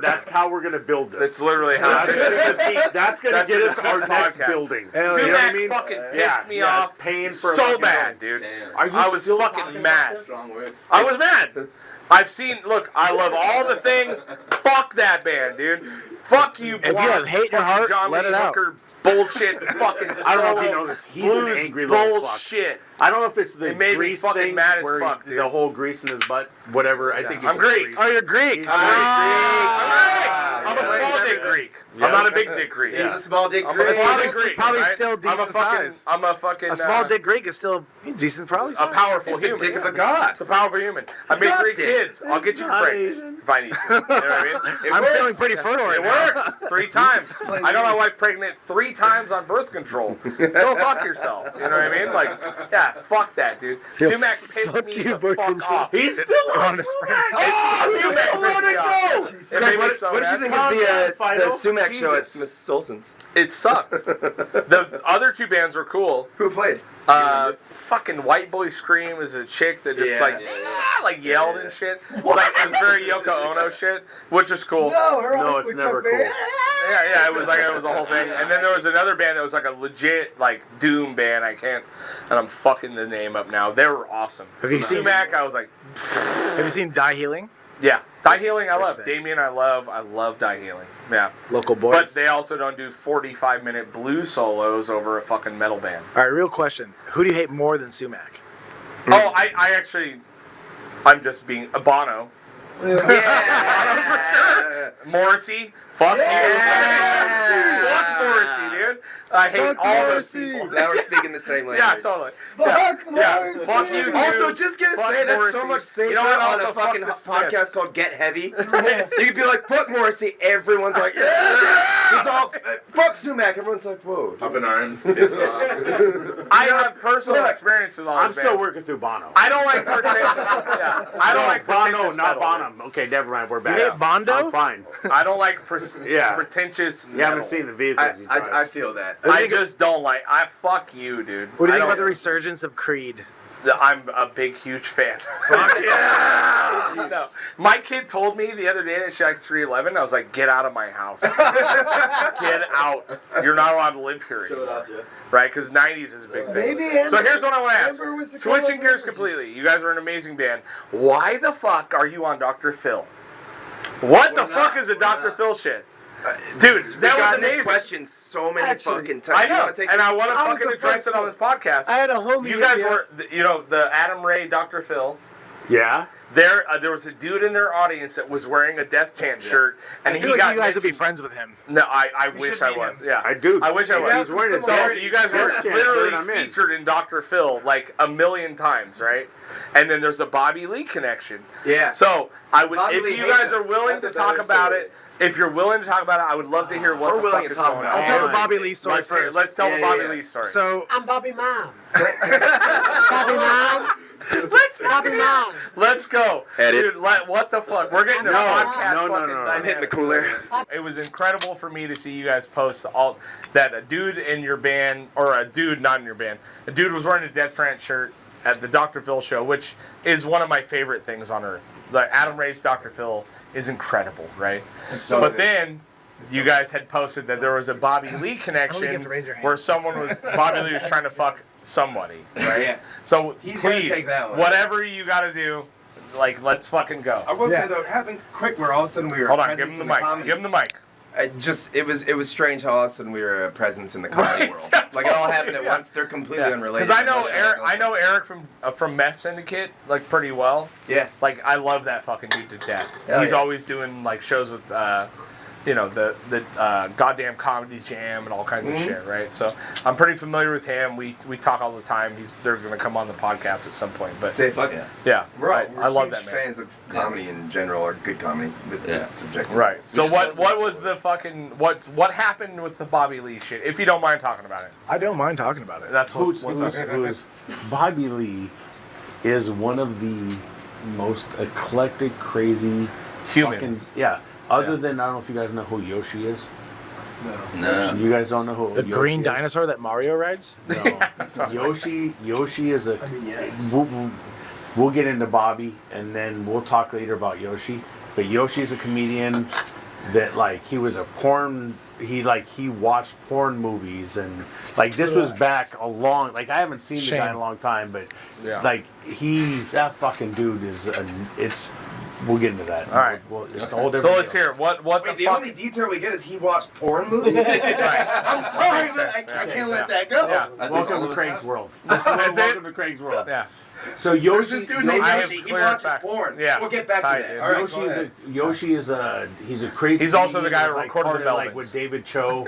That's how we're going to build this. That's literally how. That's going to get us our next podcast. building. Hell You know yeah. what I Sumac mean? fucking pissed me Yeah, off. paying for a so fucking bad, building. dude. Damn. Are you I was still fucking talking mad. about this? Strong words. I was mad. I've seen. Look, I love all the things. Fuck that band, dude. Fuck you. If you have hate in your fucking heart, John let Lee it out. Hooker bullshit. Fucking. I don't know if you solo know this. He's blues an angry little fuck. bullshit. I don't know if it's the It made me grease fucking thing mad as where fuck, dude. the whole grease in his butt, whatever. I think I'm Greek. Oh, you're Greek. He's I'm a small dick Greek. I'm not a big dick Greek. He's a small dick I'm Greek. a small Probably- dick Greek. probably right? still I'm a decent fucking. size. I'm a fucking. A small dick Greek is still decent, probably. A powerful It's the human. dick of a god. It's a powerful human. I made God's 3 dick. kids. I'll get you not pregnant Asian. if I need to. You know what I mean? I'm works. feeling pretty fertile right It now. works 3 times. I got my wife pregnant 3 times on birth control. Go fuck yourself. You know what I mean? Like, yeah, fuck that, dude. Sumac pissed fuck me you, the birth fuck control. off. He's still on On a sprint. Oh, Sumac pissed me off. It made me so What did you mad. think the Sumac show at Miss Olson's. It sucked. The other two bands were cool. Who played? Fucking White Boy Scream is a chick that just like yelled and shit. It was very Yoko Ono shit, which was cool. No, it's never cool. Yeah, it was a whole thing. And then there was another band that was like a legit like doom band. And I'm fucking the name up now. They were awesome. Have you seen Sumac? I was like, have you seen Die Healing? Yeah, Die Healing I love. Sick. Damien I love Die Healing. Yeah. Local boys. But they also don't do 45-minute blues solos over a fucking metal band. All right, real question. Who do you hate more than Sumac? Oh, I'm just being a Bono. Bono for sure. Morrissey. Fuck you. Fuck Morrissey, dude. I hate all those people. Now we're speaking the same language. Yeah, totally. Fuck Morrissey. Fuck you, dude. Also, just gonna say that's Morrissey. so much safer You know what? on Also, a fucking fuck the podcast called Get Heavy. You could be like, fuck Morrissey. Everyone's like, yeah. It's all, fuck Sumac. Everyone's like, whoa. Up in arms, pissed off. I have personal experience with all I'm those still bands. working through Bono. I don't like I don't like Bono, pretentious not metal. Bonham. Okay, never mind. We're back. You hate Bondo? I'm fine. I don't like pretentious metal. You haven't seen the vehicles. I feel that. I just don't like. Fuck you, dude. What do you think about the resurgence of Creed? I'm a big, huge fan. Fuck yeah! No. My kid told me the other day that she likes 311. I was like, get out of my house. Get out. You're not allowed to live here anymore. Right? Because 90s is a big thing. Maybe so here's what I want to ask. Amber was the Switching color gears completely. You guys are an amazing band. Why the fuck are you on Dr. Phil? What the fuck is a Dr. Phil shit? Dude, We've that was gotten amazing. this question so many fucking times. I know, and I want to I was fucking the address first it on one. this podcast. I had a homie. You guys were, the Adam Ray, Dr. Phil. Yeah. There was a dude in their audience that was wearing a Death Chant shirt, and I feel like you guys would be friends with him. No, I wish I was. Yeah, I do. I wish I was. He's wearing a So you guys were Death Chant literally shirt, I'm in. featured in Dr. Phil like a million times, right? And then there's a Bobby Lee connection. Yeah. So I would, Bobby if Lee you hates guys are us. willing That's to a talk better about story. it, if you're willing to talk about it, I would love to hear what We're the willing fuck to is talk going about on. it. I'll tell the Bobby Lee story first. Let's tell the Bobby yeah. Lee story. So I'm Bobby Mom. Bobby Mom. Bobby Mom. Let's go. Edit. Dude, what the fuck? We're getting a podcast no, fucking I'm hitting the dynamic. cooler. It was incredible for me to see you guys post that a dude in your band, or a dude not in your band, a dude was wearing a Death Chant shirt at the Dr. Phil show, which is one of my favorite things on earth. The Adam Ray's Dr. Phil is incredible, right? But then you guys had posted that there was a Bobby Lee connection get to raise your hand. where Bobby Lee was trying to fuck somebody, right? Yeah. So He's gonna please, take that one. whatever you got to do, like, let's fucking go. I will say though, it happened quick where all of a sudden we were. Hold on, presence give him the in mic. comedy. Give him the mic. It was strange how all of a sudden we were a presence in the comedy Right, world. yeah, Like it all totally, happened at yeah. once. They're completely unrelated. Because I know Eric from Meth Syndicate like pretty well. Yeah. Like I love that fucking dude to death. Hell He's yeah. always doing like shows with the goddamn Comedy Jam and all kinds of shit, right? So I'm pretty familiar with him. We talk all the time. They're gonna come on the podcast at some point. But Say fuck Yeah. yeah, We're I love huge that man. fans of comedy in general, or good comedy. Yeah. Subjective. Right. So just what love was the fucking what happened with the Bobby Lee shit? If you don't mind talking about it. I don't mind talking about it. That's what's up. who's Bobby Lee is one of the most eclectic, crazy Humans. fucking, yeah. Other than, I don't know if you guys know who Yoshi is. No. You guys don't know who The Yoshi green is? dinosaur that Mario rides? No. Yoshi is a. Yes. We'll get into Bobby, and then we'll talk later about Yoshi. But Yoshi's a comedian that, like, he was a porn. He watched porn movies, and like this was back a long. Like I haven't seen the guy in a long time, but Yeah. like that fucking dude is. It's. We'll get into that. All right. Well, it's a whole different. So let's deal. hear it. What Wait, the the fuck? only detail we get is he watched porn movies. Right. I'm sorry, but I can't let that go. Yeah. I think Welcome all to of us Craig's have. world. Is it? Welcome to Craig's world. Yeah. So There's Yoshi, this dude named I have Yoshi. He clear watches facts. porn. Yeah. We'll get back Tight, to that. dude. All right, go Yoshi ahead. he's a crazy. He's also the guy comedian. who He's, recorded part the of, like Melvins. with David Cho.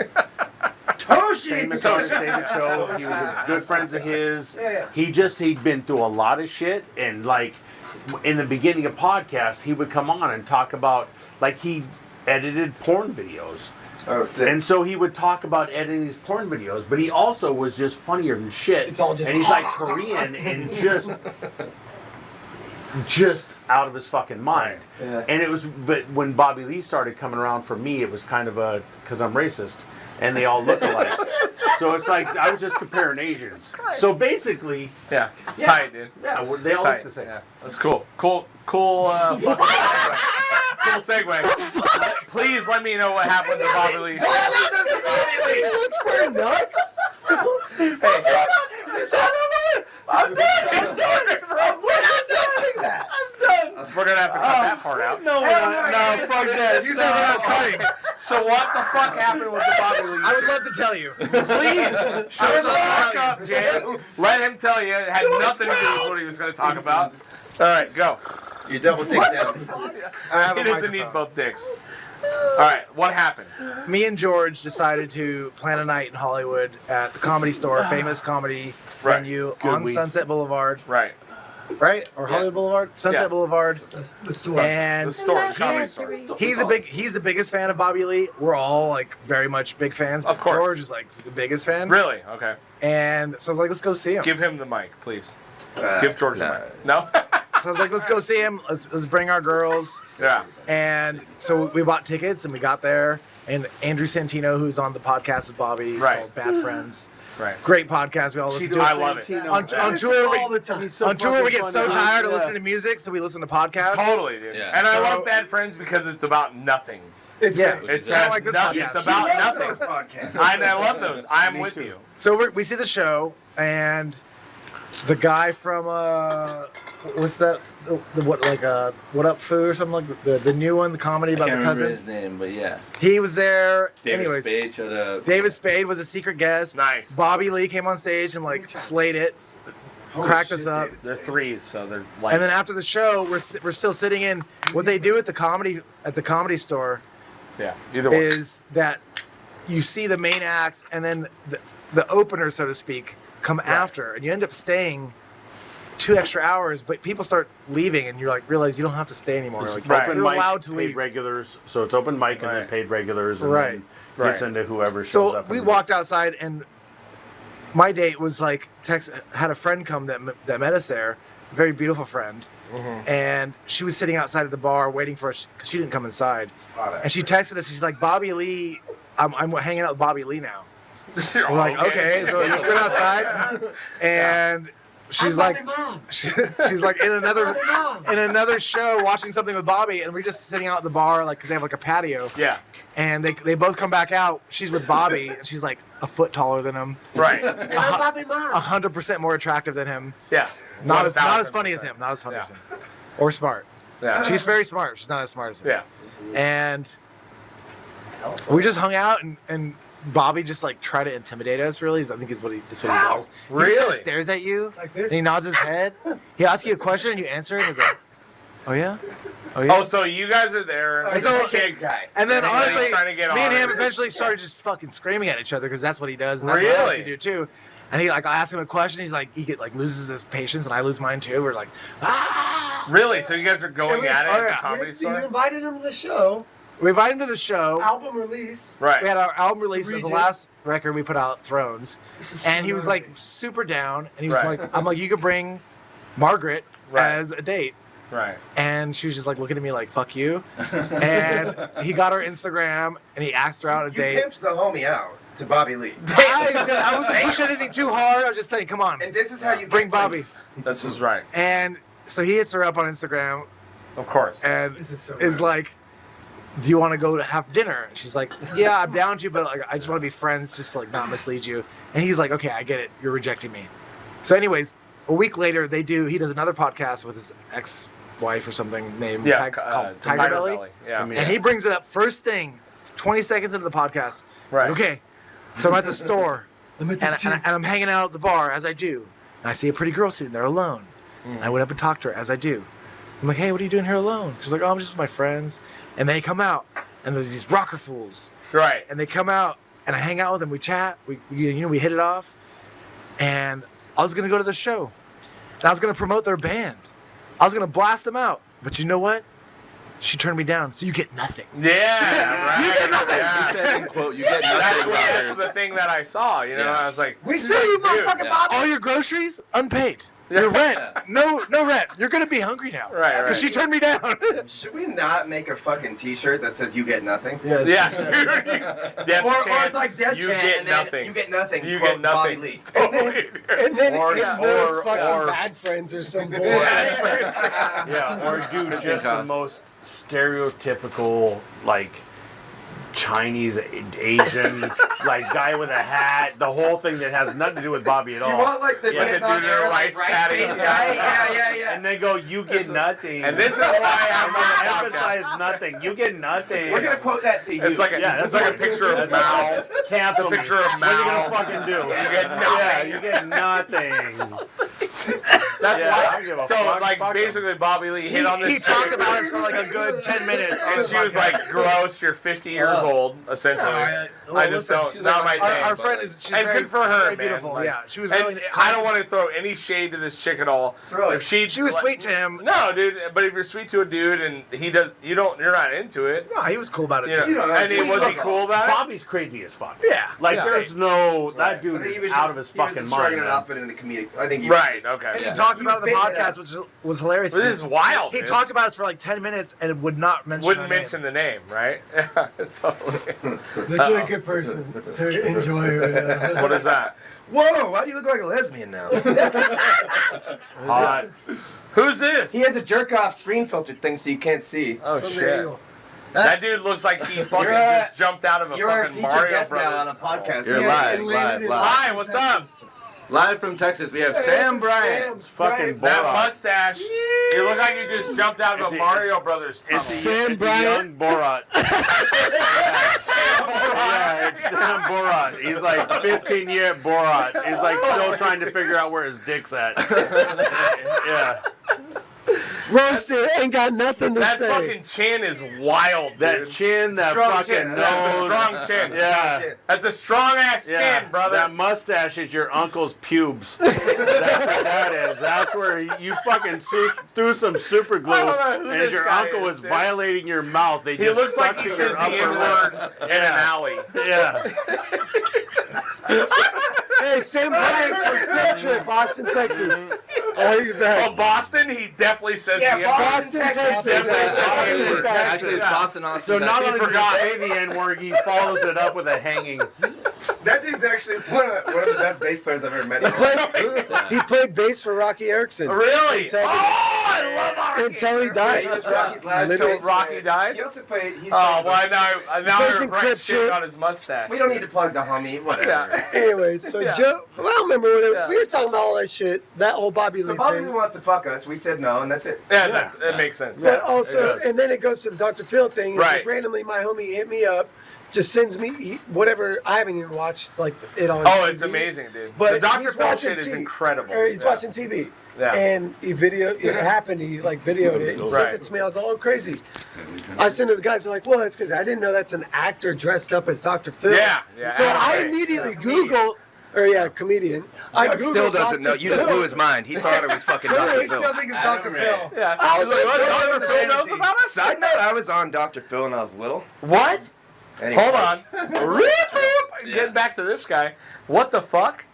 Toshi! Famous artist David Cho. He was a good friends of his. Yeah. He'd been through a lot of shit, and like in the beginning of podcasts, he would come on and talk about like he edited porn videos. Oh, sick. And so he would talk about editing these porn videos, but he also was just funnier than shit. It's all just and he's like Korean and just just out of his fucking mind. Right. Yeah. And it was, but when Bobby Lee started coming around for me, it was kind of because I'm racist and they all look alike. So it's like I was just comparing Asians. So basically, yeah, tight, dude. Yeah, they all look the same. Yeah. That's cool. Cool segue. Please let me know what happened to Bobby Lee. He looks for nuts. Hey, I'm done. We're not doing that. We're gonna have to cut that part out. No, fuck that. You said we're not cutting. So what the fuck happened with the Bobby Lee? I would love to tell you. Please, shut the fuck up, Jay. Let him tell you. It had nothing to do with what he was going to talk about. All right, go. You double dick down. He doesn't need both dicks. All right, what happened? Me and George decided to plan a night in Hollywood at the Comedy Store, famous comedy venue on weed. Sunset Boulevard. Right. Right? Or Hollywood Boulevard? Sunset Boulevard. The store. And The store, the comedy store. he's the biggest fan of Bobby Lee. We're all like very much big fans. Of course. George is like the biggest fan. Really? Okay. And so I was like, let's go see him. Give him the mic, please. Give George the mic. No? So I was like, let's go see him. Let's bring our girls. Yeah. And so we bought tickets and we got there. And Andrew Santino, who's on the podcast with Bobby, he's called Bad Friends. Right. Great podcast. We all listen to it. I love it. On tour, we get so tired of listening to music, so we listen to podcasts. Totally, dude. Yeah. And I love Bad Friends because it's about nothing. It's It's kind of just like this nothing. podcast. It's about nothing. I love those. I'm with you. So we see the show, and the guy from what's that? What Up Foo or something like the new one, the comedy about I can't the remember cousin. his name, but yeah. He was there. David Anyways, Spade showed up. David Spade was a secret guest. Nice. Bobby Lee came on stage and like slayed it, cracked us up. They're threes, so they're like. And then after the show, we're still sitting in. What they do at the comedy store yeah, either one. is that you see the main acts and then the opener, so to speak, come after, and you end up staying 2 extra hours, but people start leaving, and you're like, realize you don't have to stay anymore. Like, Open you're mic, allowed to paid leave. regulars. So it's open mic and then paid regulars. And Right. then gets into whoever shows So up. we and- walked outside, and my date was like, had a friend come that met us there, a very beautiful friend, and she was sitting outside of the bar waiting for us because she didn't come inside, and she texted us. She's like, Bobby Lee, I'm hanging out with Bobby Lee now. We're like, okay, so you go outside, and she's like, she's like in another show watching something with Bobby, and we're just sitting out at the bar, like, because they have like a patio. Yeah. And they both come back out. She's with Bobby, and she's like a foot taller than him. Right. 100% more attractive than him. Yeah. Not as funny as him. Not as funny as him. Or smart. Yeah. She's very smart. She's not as smart as him. Yeah. And we just hung out, and Bobby just like tried to intimidate us. Really, I think is what he does. He just Really? kinda stares at you, Like this? and he nods his head. He asks you a question, and you answer it, and you go, "Oh yeah, oh yeah." Oh, so you guys are there. And so- Kids. And then He's honestly, trying to get me and on. him eventually started just fucking screaming at each other because that's what he does, and that's what I like to Really? do too. And he like, I ask him a question, he loses his patience, and I lose mine too. We're like, ah. Really? So you guys are going at it at the comedy You store? invited him to the show, We invited him to the show. album release. Right. We had our album release of the Regis. last record we put out, Thrones, and he was like super down, and he was Right. like, I'm like, you could bring Margaret Right. as a date. Right. And she was just like looking at me like, fuck you. And he got her Instagram, and he asked her out on a You date. pimped the homie out to Bobby Lee. I wasn't pushing anything too hard. I was just saying, come on, And this is how you bring get Bobby. places. This is right. And so he hits her up on Instagram Of course. and This is so is bad. like, do you want to go to have dinner? And she's like, yeah, I'm down to, but like, I just want to be friends, just to, like, not mislead you. And he's like, okay, I get it. You're rejecting me. So anyways, a week later, he does another podcast with his ex-wife or something named called Tiger Belly. Yeah. And he brings it up first thing, 20 seconds into the podcast. He's Right. like, okay, so I'm at the store, I'm at and, this and I'm hanging out at the bar, as I do. And I see a pretty girl sitting there alone. And I went up and talked to her, as I do. I'm like, hey, what are you doing here alone? She's like, oh, I'm just with my friends. And they come out, and there's these rocker fools. Right. And they come out, and I hang out with them. We chat. We hit it off. And I was going to go to the show. And I was going to promote their band. I was going to blast them out. But you know what? She turned me down. So you get nothing. Yeah. Right. You get nothing. Yeah. He said, end quote, you get That's, nothing what- out that's there. the thing that I saw. You know, Yeah. I was like, We see you, dude, motherfucking yeah. Bobby. All your groceries, unpaid. Your rent. No rent. You're gonna be hungry now. Right. Because she turned me down. Should we not make a fucking T-shirt that says "You get nothing"? Yeah. Death or Chant, it's like Death you Chant, get and then nothing. You get nothing. You quote, get nothing. Bobby Lee. And then Or- it was or- fucking or- bad friends or some bullshit. Yeah, or dude, just the most stereotypical, like, Chinese, Asian, like, guy with a hat, the whole thing that has nothing to do with Bobby at all. You want like the Vietnam dude in a rice paddy guy? Yeah. And then go, you get nothing. And this is why I'm I'm gonna emphasize nothing. You get nothing. We're gonna quote that to you. It's like a picture of Mao. Cancel A picture me. of What are you Mao. gonna fucking do? You get nothing. Yeah, you get nothing. That's Yeah, I why. don't give a So fuck. like Fuck 'em. basically, Bobby Lee hit on this. He talked about us for like a good 10 minutes. And she was like, "Gross, you're 50 years old." Essentially, I just don't. Not my thing. Our friend is. She's and very, good for her, very man. beautiful. Like, Yeah, she was and really. I don't want to throw any shade to this chick at all. If she was sweet to him. No, dude. But if you're sweet to a dude and he does, you're not into it. No, he was cool about it You know, too. You don't know. and was he cool about it? Bobby's crazy as fuck. Yeah. Like, Yeah. there's no... That dude I think is he was out just- of his he was fucking just mind. shrugging it man. off in the comedic. I think he Right. was- Okay. And Yeah. he talked about it on the You've been podcast, which was hilarious. This is wild. He dude. talked about us for like 10 minutes and would not mention. Wouldn't our name. mention the name, right? Yeah, totally. This is a good person to enjoy right now. What is that? Whoa! Why do you look like a lesbian now? Hot. Who's this? He has a jerk-off screen filter thing, so you can't see. Oh From the shit! angle. That dude looks like he fucking You're a- just jumped out of a You're our fucking featured Mario guest Brothers. now on a podcast. You're Yeah, live, and live, landed in live. Hi, what's up? Live from Texas, we have Sam Bryant. Fucking That Borat. mustache. You look like you just jumped out of a Mario Brothers tunnel. It's Sam it's Bryant. young Borat. Yeah, it's Sam Borat. He's like 15-year Borat. He's like still trying to figure out where his dick's at. Yeah. Roasted ain't got nothing to That say. fucking chin is wild, That dude. chin, that Strong fucking chin. nose. That's a strong chin. Yeah. That's a strong ass Yeah, chin, brother. that mustache is your uncle's pubes. That's what that is. That's where you fucking threw some super glue, I don't know who and this your guy uncle is, was dude. violating your mouth. They He just looks like sucked he in says your the upper N-word lip. in an alley. Yeah. Hey, Sam Bryant from Crib Trip, Austin, Texas. Are you Oh, back? Boston, he definitely says the N-word. Boston, Texas. Definitely. Are you back? Actually, it's Boston, Austin. So not Texas. only does he say the N-word, he follows it up with a hanging. That dude's actually one of the best bass players I've ever met. He played bass for Rocky Erickson. Really? Until, I love Rocky. until he He died. was Rocky's last Literally. bass Rocky player. died? He also played. He's Oh, played- well, now plays I in regret Crip shit Trip. on his mustache. We don't need to plug the homie. Whatever. Yeah. Anyway, so Yeah. Joe, well, I remember when Yeah. we were talking about all that shit, that whole Bobby So Lee Bobby thing. Lee wants to fuck us. We said no, and that's it. Yeah, that makes sense. But also, Yeah. and then it goes to the Dr. Phil thing. and Right. like, randomly, my homie hit me up, just sends me whatever. I haven't even watched like it on. Oh, TV, it's amazing, dude. But the Dr. he's Phil watching shit is TV. incredible. Or he's Yeah. watching TV. Yeah. And he it happened. He like videoed it and sent Right. it to me. I was all crazy. I sent it to the guys. They're like, "Well, it's because I didn't know that's an actor dressed up as Dr. Phil." Yeah, So Adam I Ray. immediately Googled, comedian. I Doug Googled still doesn't Dr. know. You just Phil. blew his mind. He thought it was fucking I Dr. still Phil. think it's Dr. Phil. Yeah. I was like, what, what Dr. Phil knows about us? Side note: I was on Dr. Phil when I was little. What? Anyways. Hold on. Getting back to this guy. What the fuck?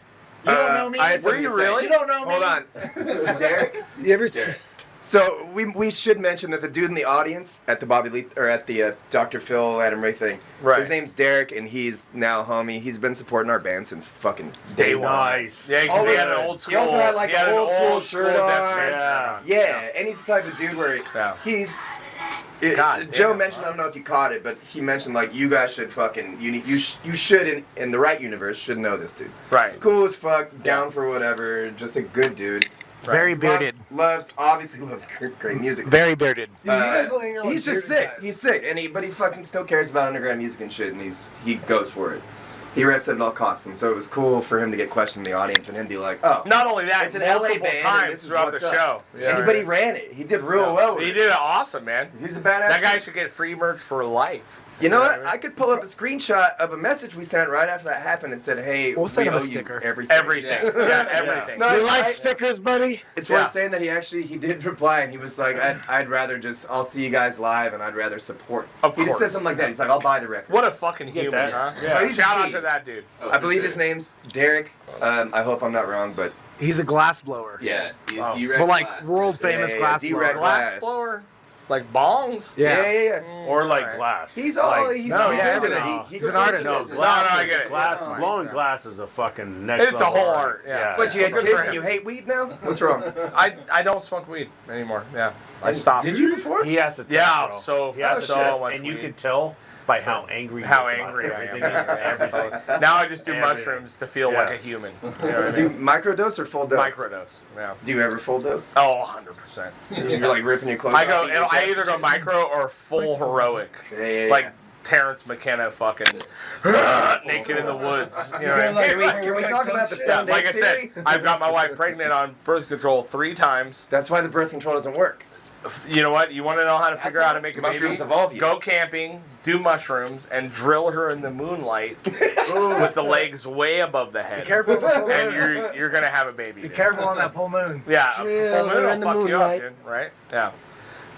You don't know me. I had Were something you to say. really? You don't know me. Hold on, Derek. You ever see? So we should mention that the dude in the audience at the Bobby Lee or at the Dr. Phil Adam Ray thing. Right. His name's Derek, and he's now homie. He's been supporting our band since fucking day one. Nice. Yeah, because he had an old He school. also had like he an old school shirt Death on. Chant. Yeah. Yeah, and he's the type of dude where Yeah. he's. God Joe damn. mentioned, I don't know if you caught it, but he mentioned like you guys should fucking you should in the right universe should know this dude. Right. Cool as fuck, down for whatever, just a good dude. Very bearded. Obviously loves great music. Very bearded. Dude, you guys only hang out He's with just bearded sick. guys. He's sick, but he fucking still cares about underground music and shit, and he goes for it. He reps it at all costs, and so it was cool for him to get questioned in the audience and him be like, "Oh, Not only that, it's an LA multiple band, and times this is throughout what's the up." show. Yeah. But he ran it. He did real well with He it. did it awesome, man. He's a badass. That guy dude. should get free merch for life. You know what? I could pull up a screenshot of a message we sent right after that happened and said, "Hey, We'll send we him a owe you sticker. everything." Everything. Yeah, everything. No, You I- like stickers, buddy? It's Yeah. worth saying that he did reply, and he was like, I'd rather I'll see you guys live, and I'd rather support. Of He just course. said something like that. He's like, I'll buy the record. What a fucking human, that. huh? So he's a Shout out G. to that dude. I believe his name's Derek. I hope I'm not wrong, but He's a glass blower. Yeah, he's but like world famous glass blower. Glass blower. Like bongs? Yeah. Or like glass. He's into that. He's an artist. No, I get it. Blowing glass is a fucking next It's a whole art. Yeah. But you had kids and you hate weed now? What's wrong? I don't smoke weed anymore. Yeah. I stopped. Did you before? He has to test, Yeah, bro. so he has to so test, much and you weed. can tell by how angry How he is about angry I am. everything. Now I just do Everything. mushrooms to feel like a human. You know what I Do mean? microdose or full dose? Microdose. Yeah. Do you ever full dose? Oh, 100%. You're like ripping your clothes I off. go. eating your I chest? either go micro or full heroic. Yeah. Like Terrence McKenna, fucking naked in the woods. You know what I mean? Can we talk about the stoned Like I egg said, theory? I've got my wife pregnant on birth control 3 times. That's why the birth control doesn't work. You know what? You want to know how to figure out how to make a baby? Mushrooms evolve you. Go camping, do mushrooms, and drill her in the moonlight with the legs way above the head. Be careful on the full And moon. you're gonna have a baby. Be dude. careful on that full moon. Yeah, Drill full moon her will in the fuck you up, moonlight. dude. Right? Yeah.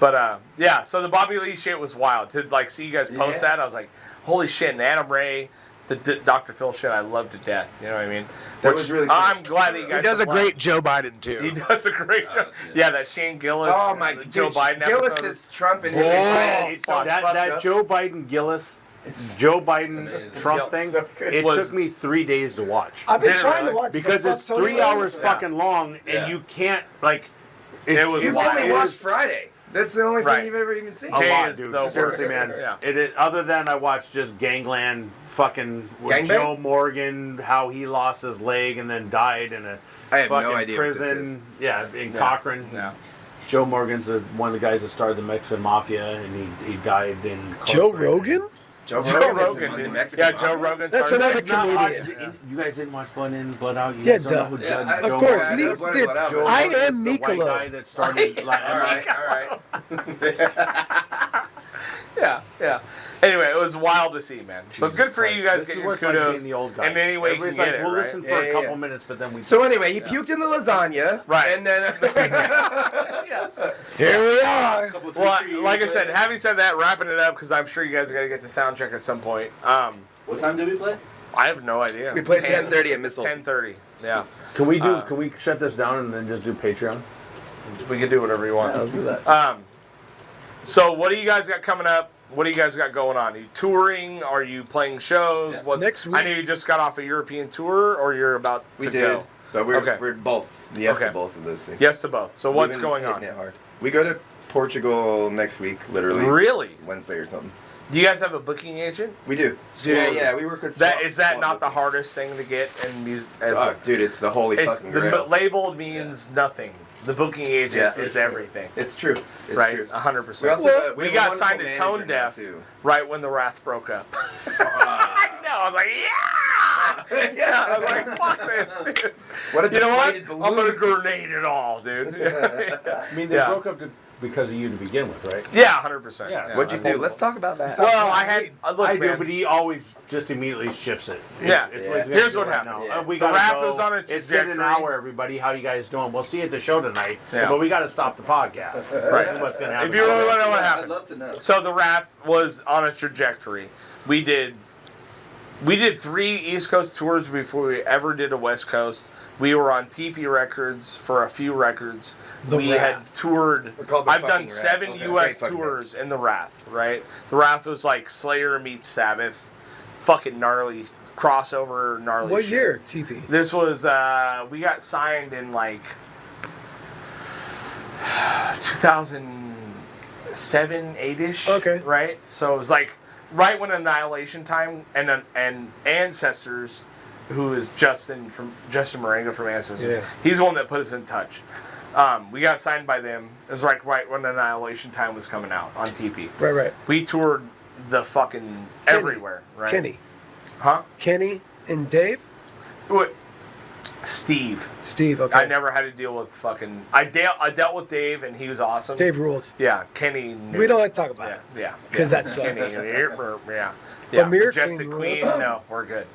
But yeah. So the Bobby Lee shit was wild. To like see you guys post that, I was like, holy shit! And Adam Ray, the Dr. Phil shit, I love to death. You know what I mean? That was really cool. I'm glad that you guys. He does a support. great Joe Biden too. He does a great job. Yeah, that Shane Gillis. Oh my the god, Joe Biden Gillis episode. is Trump and him. That Joe Biden Gillis, Joe Biden Trump thing. so good. It Was- took me 3 days to watch I've been Did it trying really? to watch because but it's fuck Tony 3 hours Ryan. fucking long, and Yeah. you can't like. It was You've wild. only watched Friday. That's the only Right. thing you've ever even seen. A Jay lot, is dude. the Seriously, worst. man. Yeah. It other than I watched just Gangland, fucking with Gangbang? Joe Morgan, how he lost his leg and then died in a I have no fucking idea what this prison. is. Yeah, in Cochrane. Yeah. Joe Morgan's one of the guys that started the Mexican Mafia, and he died in. Joe Cochrane. Rogan? Joe Joe Rogan is Rogan, among the dude. Mexican Yeah, Joe mafia. Rogan. That's started- another It's not hard comedian. You guys didn't watch Blood In, Blood Out. You Yeah, guys don't know duh. who Yeah, Joe I- Of Joe course, Morgan me, is. Blood dude. In, Blood Out. I Joe am Rogan's the white Miklos. guy that started Latin All America. right. Yeah. Anyway, it was wild to see, man. So good for you guys This is getting what your it's like kudos. being the old guy. And any way you can Everybody's get like, it, we'll right? listen for Yeah, a yeah, couple yeah. minutes, but then we. So anyway, he puked in the lasagna. Right. And then... Here we are. Well, like I said, having said that, wrapping it up because I'm sure you guys are gonna get to sound check at some point. What time did we play? I have no idea. we played 10:30 at Missiles. 10:30. Yeah. Can we do? Can we shut this down and then just do Patreon? We can do whatever you want. Let's do that. So what do you guys got coming up? What do you guys got going on? Are you touring? Are you playing shows? Yeah. What Next I week- know you just got off a European tour, or you're about to We did. go. But we're, Okay. we're both. Yes Okay. to both of those things. Yes to both. So what's We've been going on? hitting it hard. We go to Portugal next week, literally. Really? Wednesday or something. Do you guys have a booking agent? We do. Dude. Yeah, we work with That is that small not the booking. hardest thing to get in music? Oh, dude, it's the holy It's fucking the grail. labeled means nothing. The booking agent Yeah. is everything. It's true. It's Right, true. 100%. We also we have a got wonderful signed to manager Tone now, Deaf too. right when the Wrath broke up. I know. I was like, yeah. Yeah. I was like, fuck this. Dude. What a You know what? deflated I'm gonna balloon. grenade it all, dude. I mean, they Yeah. broke up because of you to begin with, right? Yeah, 100%. Yeah. What'd you do? Let's talk about that. Well, I had look, I do, man. but he always just immediately shifts it. Yeah. It's Yeah. what he's gonna Here's do what right happened. now. Yeah. We The gotta Wrath go. was on a It's been an trajectory. hour, everybody. How you guys doing? We'll see you at the show tonight. Yeah. But we got to stop the podcast. This is what's gonna happen. If you really want to know what I'd happened, love to know. so the Wrath was on a trajectory. We did 3 East Coast tours before we ever did a West Coast. We were on TP Records for a few records. We Wrath. had toured. We're called the I've done fucking Wrath. 7 Okay. U.S. Great fucking tours in the Wrath. Right, the Wrath was like Slayer meets Sabbath, fucking gnarly crossover, gnarly. What shit. year, TP? This was we got signed in like 2007, 8ish. Okay. Right? So it was like right when Annihilation Time and Ancestors, who is Justin Marenga from Ancestors. Yeah. He's the one that put us in touch. We got signed by them. It was like right when Annihilation Time was coming out on TP. Right. We toured the fucking everywhere, right? Kenny. Huh? Kenny and Dave? Wait. Steve. Steve, okay. I never had to deal with fucking. I dealt with Dave, and he was awesome. Dave rules. Yeah, Kenny. Knew. We don't like to talk about Yeah, it. yeah. 'Cause yeah. that sucks. Kenny, yeah. Mirror Majestic Queen Queen. rules. No, we're good.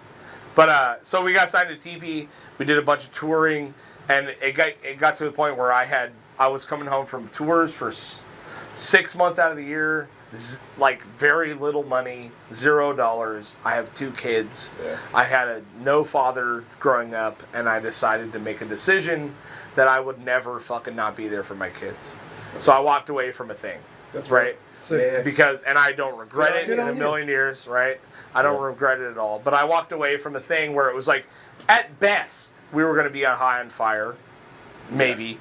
But so we got signed to TP. We did a bunch of touring, and it got to the point where I was coming home from tours for 6 months out of the year, like very little money, $0. I have 2 kids. Yeah. I had no father growing up, and I decided to make a decision that I would never fucking not be there for my kids. So I walked away from a thing. That's right. So, because, and I don't regret it in a million years, right? I don't regret it at all. But I walked away from a thing where it was like, at best, we were going to be on high on fire. Maybe,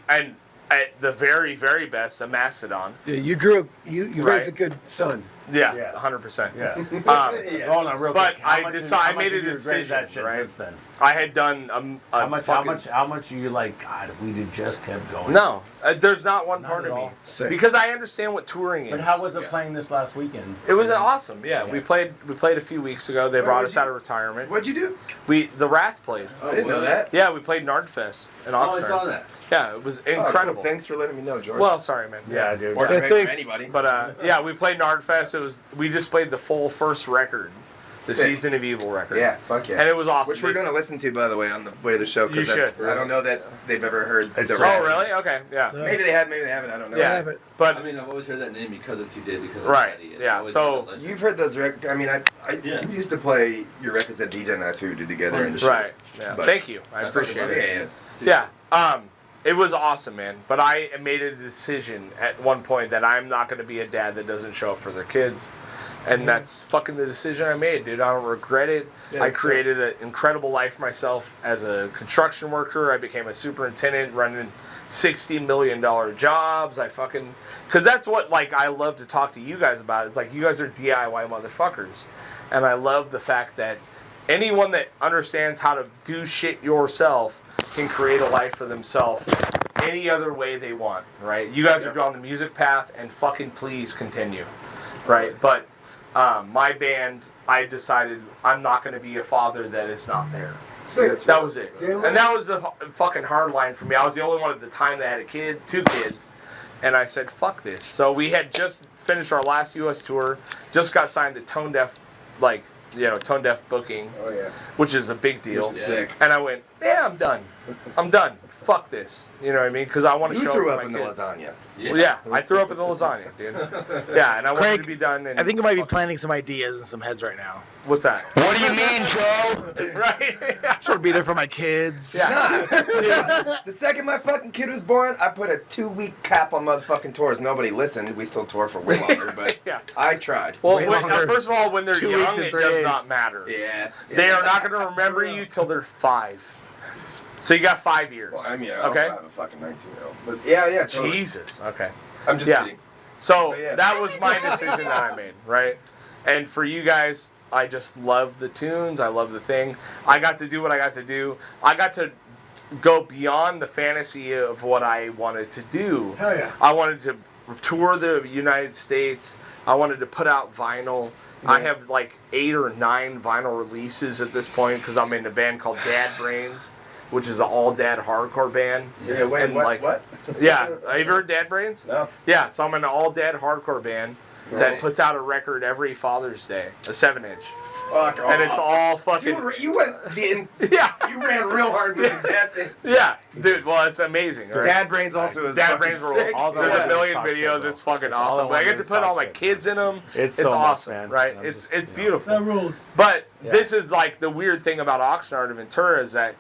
and at the very, very best, a Mastodon. Yeah, you grew up, you raised a good son. Yeah, 100%. Yeah. Hold on, real quick. I made a decision, right? Since then? I had done how much are you like, God, we just kept going? No, there's not one part of me. Because I understand what touring is. But how was it playing this last weekend? It was awesome, yeah. We played a few weeks ago. They brought us out of retirement. What'd you do? The Wrath played. I didn't know that. Yeah, we played Nardfest in Oxnard. Oh, I saw that. Yeah, it was incredible. Cool. Thanks for letting me know, George. Well, sorry, man. Yeah, dude. Thanks. Anybody. But yeah, we played Nardfest. We just played the full first record, the Season of Evil record. Yeah, fuck yeah. And it was awesome. Which we're gonna listen to, by the way, on the way to the show. You should. I don't know that they've ever heard the record. Oh, really? Okay, yeah. Maybe they have, maybe they haven't. I don't know. Yeah, but I mean, I've always heard that name because of TJ, because of right. Eddie. Yeah. So you've heard those records. I mean, I used to play your records at DJ nights we would do together and shit. Right. Yeah. Thank you. I appreciate it. Yeah. It was awesome, man. But I made a decision at one point that I'm not going to be a dad that doesn't show up for their kids. And that's fucking the decision I made, dude. I don't regret it. Yeah, I created an incredible life for myself as a construction worker. I became a superintendent running $60 million jobs. Because that's what, like, I love to talk to you guys about. It's like, you guys are DIY motherfuckers. And I love the fact that anyone that understands how to do shit yourself can create a life for themselves any other way they want, right? You guys are on the music path, and fucking please continue, right? But my band, I decided I'm not going to be a father that is not there. That was it. And that was a fucking hard line for me. I was the only one at the time that had 2 kids, and I said, fuck this. So we had just finished our last U.S. tour, just got signed to Tone Deaf, Tone Deaf booking, which is a big deal. Sick. And I went, yeah, I'm done. Fuck this. You know what I mean? Because I want to show up threw up for in my the kids. lasagna. Well, yeah, I threw up in the lasagna, dude. Yeah, and I wanted to be done. And I think you might be planting some ideas in some heads right now. What's that? What do you mean, Joe? Right? I just want to be there for my kids. Yeah. Nah. The second my fucking kid was born, I put a 2-week cap on motherfucking tours. Nobody listened. We still tour for way longer, but I tried. Well, first of all, when they're young, it does not matter. Yeah. They are not going to remember you till they're 5. So you got 5 years. Well, I mean, I also have a fucking 19-year-old. But yeah. Totally. Jesus. Okay. I'm just kidding. So that was my decision that I made, right? And for you guys, I just love the tunes. I love the thing. I got to do what I got to do. I got to go beyond the fantasy of what I wanted to do. Hell yeah. I wanted to tour the United States. I wanted to put out vinyl. Yeah. I have like 8 or 9 vinyl releases at this point because I'm in a band called Dad Brains, which is an all-dad hardcore band. Yeah, wait, and what? Yeah, have you heard Dad Brains? No. Yeah, so I'm in an all-dad hardcore band that puts out a record every Father's Day, a 7-inch. And it's all fucking... You went in... Yeah. You ran real hard with the dad thing. Yeah, dude, well, it's amazing. Right? Dad Brains also is Dad Brains rules. There's a million videos. It's fucking awesome. I get to put all my kids in them. It's so awesome, man. Right? It's beautiful. That rules. But this is like the weird thing about Oxnard and Ventura is that,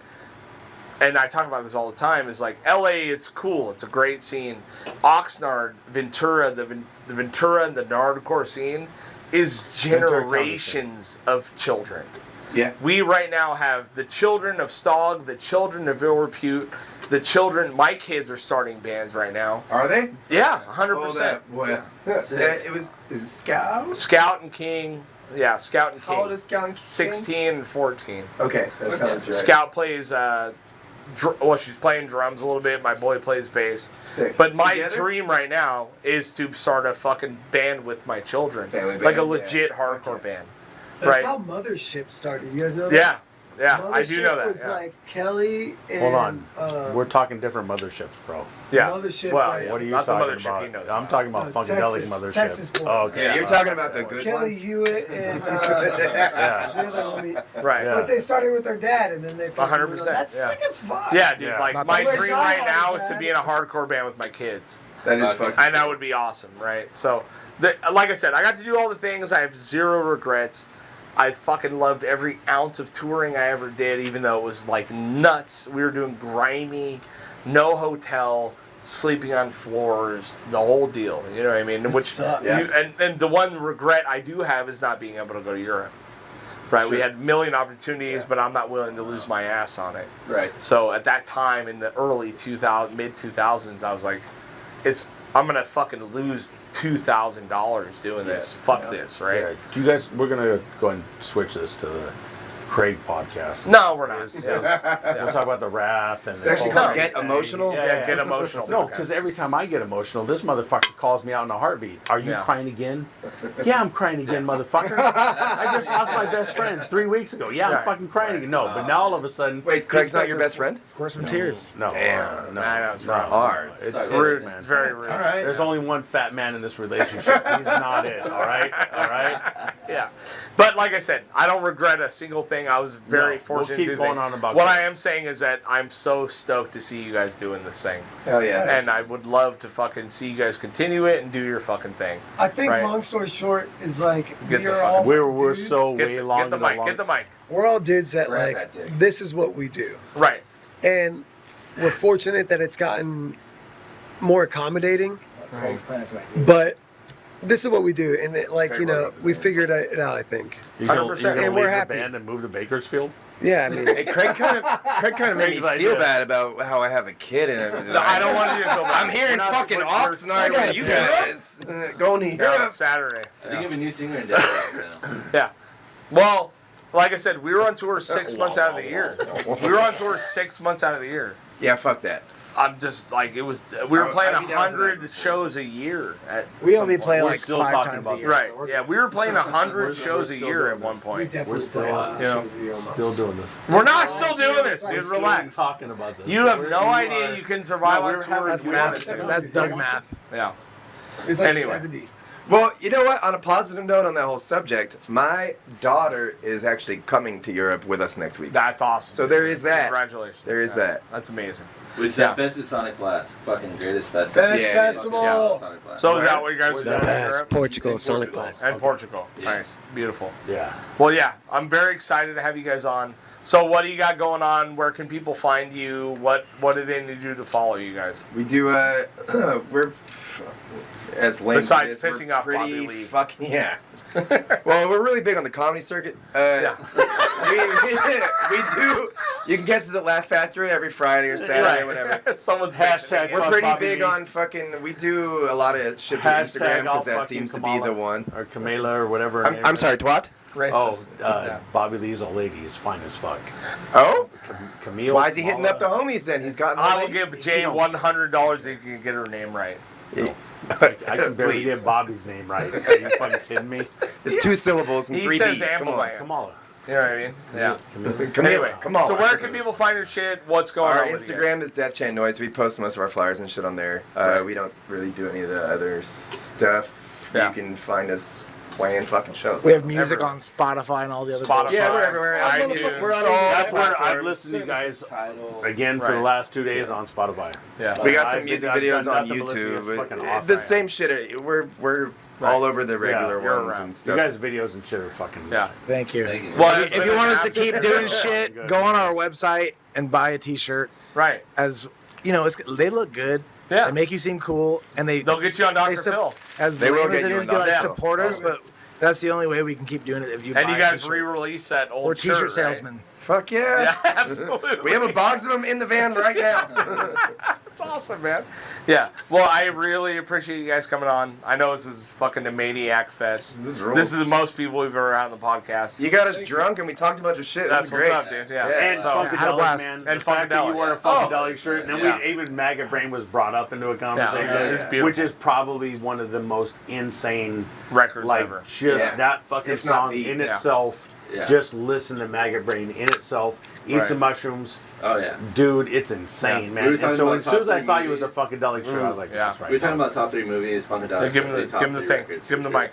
and I talk about this all the time, is like LA is cool. It's a great scene. Oxnard, Ventura, the Ventura and the Nardcore scene is generations of children. Yeah. We right now have the children of Stog, the children of Ill Repute, the children. My kids are starting bands right now. Are they? Yeah, 100%. Is it Scout? Scout and King. Yeah, Scout and King. How old is Scout and King? 16 and 14. Okay, that sounds right. Scout plays, she's playing drums a little bit. My boy plays bass. Sick. But my dream right now is to start a fucking band with my children. Family band. Like a legit hardcore band. That's how Mothership started. You guys know that? Yeah, Mothership I do know that. Was like Kelly and... Hold on. We're talking different motherships, bro. Yeah. Mothership. Well, what are you not talking the about? he knows I'm talking about Funkadelic Mothership. Texas boys. Oh, okay. Yeah, you're talking about the good Kelly one? Hewitt and the other homie. Right. But they started with their dad, and then they... 100%. That's sick as fuck. Yeah, dude. Like, my Not dream right now is to be in a hardcore band with my kids. That is fucking. And that would be awesome, right? So, like I said, I got to do all the things. I have zero regrets. I fucking loved every ounce of touring I ever did, even though it was like nuts. We were doing grimy, no hotel, sleeping on floors, the whole deal. You know what I mean? Which sucks. And the one regret I do have is not being able to go to Europe. Right, we had a million opportunities, but I'm not willing to lose my ass on it. Right. So at that time in the early mid 2000s, I was like, I'm gonna fucking lose $2,000 doing this. Fuck this, right? Yeah. Do you guys? We're gonna go and switch this to the Craig podcast. No, we're not. We'll talk about the wrath and. It's actually called Get Emotional. Yeah, Get Emotional. No, because every time I get emotional, this motherfucker calls me out in a heartbeat. Are you crying again? Yeah, I'm crying again, motherfucker. I just lost my best friend 3 weeks ago. Yeah, I'm fucking crying again. No, but now all of a sudden. Wait, Craig's not your best friend? Squirt some tears. No. Damn. No. I know, it's wrong. Hard. It's Rude, man. It's very rude. All right. There's only one fat man in this relationship. He's not it. All right. All right. Yeah. But like I said, I don't regret a single thing. I was very fortunate keep to do going things. on about what that. I am saying is that I'm so stoked to see you guys doing this thing. Hell yeah. And I would love to fucking see you guys continue it and do your fucking thing. I think Right. long story short is like Get the we're fuck- all We're dudes. so Get way the, long. get the mic. Get the mic. We're all dudes that Grab like that dick. this is what we do, Right. and we're fortunate that it's gotten more accommodating. But this is what we do, and it, like we figured it out. I think. You're gonna 100%. leave And we're the happy. band and move to Bakersfield. Yeah, I mean, Hey, Craig kind of made me Craig's feel idea. bad about how I have a kid and everything. No, I don't want you to feel bad. I'm hearing not- fucking we're- Oxnard we're- with you guys. Going to Yeah, Europe. it's Saturday. I think you have a new singer in Death Chant now. Yeah. Well, like I said, we were on tour 6 months out of the year. We were on tour 6 months out of the year. Yeah, fuck that. I'm just like we were playing I'd be down for 100 that. shows a year. We only play We're like still 5 talking times about a year. Right. so we're Yeah, we were playing 100 We're shows a still year doing at one this. we point. definitely still- play you know, shows a year almost. Still doing this. We're not still doing this, dude. We're still Relax. talking about this. You have We're- no you idea are- you can survive No, on we're tour. having- if That's you math. want to. That's Doug math. Yeah. It's like Anyway. 70. Well, you know what? On a positive note on that whole subject, my daughter is actually coming to Europe with us next week. That's awesome. So there is that. Congratulations. There is Yeah. that. That's amazing. Which Yeah. that fest is Sonic Blast. Fucking greatest festival. Best Yeah, festival. yeah. Sonic Blast. So is that what you guys are The doing? in best. Europe? Portugal, Sonic Blast. And Portugal. Yeah. Nice. Beautiful. Yeah. Well, yeah, I'm very excited to have you guys on. So what do you got going on? Where can people find you? What do they need to do to follow you guys? We do. We're as lame Besides as it is, pissing we're off Bobby pretty Lee. fucking yeah. Well, we're really big on the comedy circuit. Yeah. we do. You can catch us at Laugh Factory every Friday or Saturday or whatever. Someone's Hashtag mentioning it. We're Fuck pretty Bobby big Lee. on fucking. We do a lot of shit through Hashtag Instagram all because that fucking seems to be Kamala. the one. Or Camila or whatever. her name I'm is. sorry, twat. Racist. Oh, Yeah. Bobby Lee's old lady is fine as fuck. Oh, Camille. why is he hitting up the homies then? He's got. I will give Jay $100 if you can get her name right. I can barely Please. get Bobby's name right. Are you fucking kidding me? It's 2 syllables and He 3 says B's. Come on. ambulance. Kamala. You know what I mean? Yeah. Come Anyway, here. Come on. so where can people find your shit? What's going Our on with you guys? Instagram is Death Chant Noise. We post most of our flyers and shit on there. Right. We don't really do any of the other stuff. Yeah. You can find us playing fucking shows. We have music Everywhere. on Spotify and all the other Spotify. Yeah, we're everywhere. iTunes. We're on all That's where I've platforms. listened to you guys Title. again for Right. the last 2 days on Spotify. Yeah. We got I've some music done videos on nothing but listen to you. It's YouTube. fucking awesome. The same shit. We're all over the regular you're ones around. and You stuff. guys' videos and shit are fucking. Yeah. Thank you. Thank you. Well, If you want us to keep doing shit, Good. go on our website and buy a T-shirt. Right. As you know, they look good. Yeah. They make you seem cool, and They'll get you on Dr. sup- Phil. As They will lame as get it you is, on be like Dr. Phil. support us, but that's the only way we can keep doing it. If you And buy you a guys T-shirt. re-release that old We're T-shirt shirt, right? salesmen. Fuck yeah. Yeah, absolutely. We have a box of them in the van right now. That's awesome, man. Yeah. Well, I really appreciate you guys coming on. I know this is fucking a maniac fest. This rules. This is the most people we've ever had on the podcast. You got us drunk and we talked a bunch of shit. That's This is what's great. up, dude. Yeah. Yeah. And So, had a Funkadelic, blast. man. And the fact that you Funkadelic. wore a Funkadelic shirt, and then Yeah. even Maggot Brain was brought up into a conversation, Yeah, it's beautiful. which is probably one of the most insane records like ever. just Yeah. that fucking If not song the- in yeah. itself. Yeah. Just listen to Maggot Brain in itself. Eat Right. some mushrooms, Oh yeah. dude. It's insane, Yeah. man. We were And talking so about as soon as I top saw three you with the movies. Funkadelic shirt, I was like, Yeah. that's right. We were talking about top 3 movies. Funkadelic. Yeah, give him the thing. Give him the mic.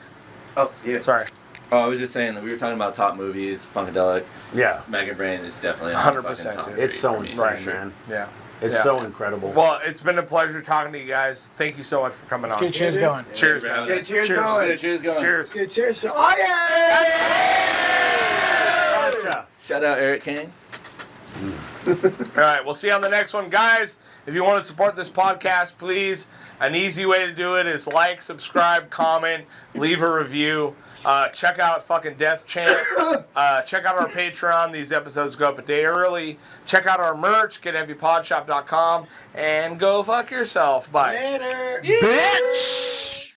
Oh, yeah. Sorry. Oh, I was just saying that we were talking about top movies. Funkadelic. Yeah, Maggot Brain is definitely on 100%, fucking top dude. 3 it's so for me, insane, for sure. man. Yeah. It's so incredible. Well, it's been a pleasure talking to you guys. Thank you so much for coming on. Let's get cheers going. Cheers, man. Get cheers going. Cheers going. Cheers. Good cheers. Oh, yeah! Gotcha. Shout out Eric Kane. All right, we'll see you on the next one. Guys, if you want to support this podcast, please, an easy way to do it is like, subscribe, comment, leave a review. Check out fucking Death Chant. Check out our Patreon. These episodes go up a day early. Check out our merch, getheavypodshop.com, and go fuck yourself. Bye. Later. Bitch!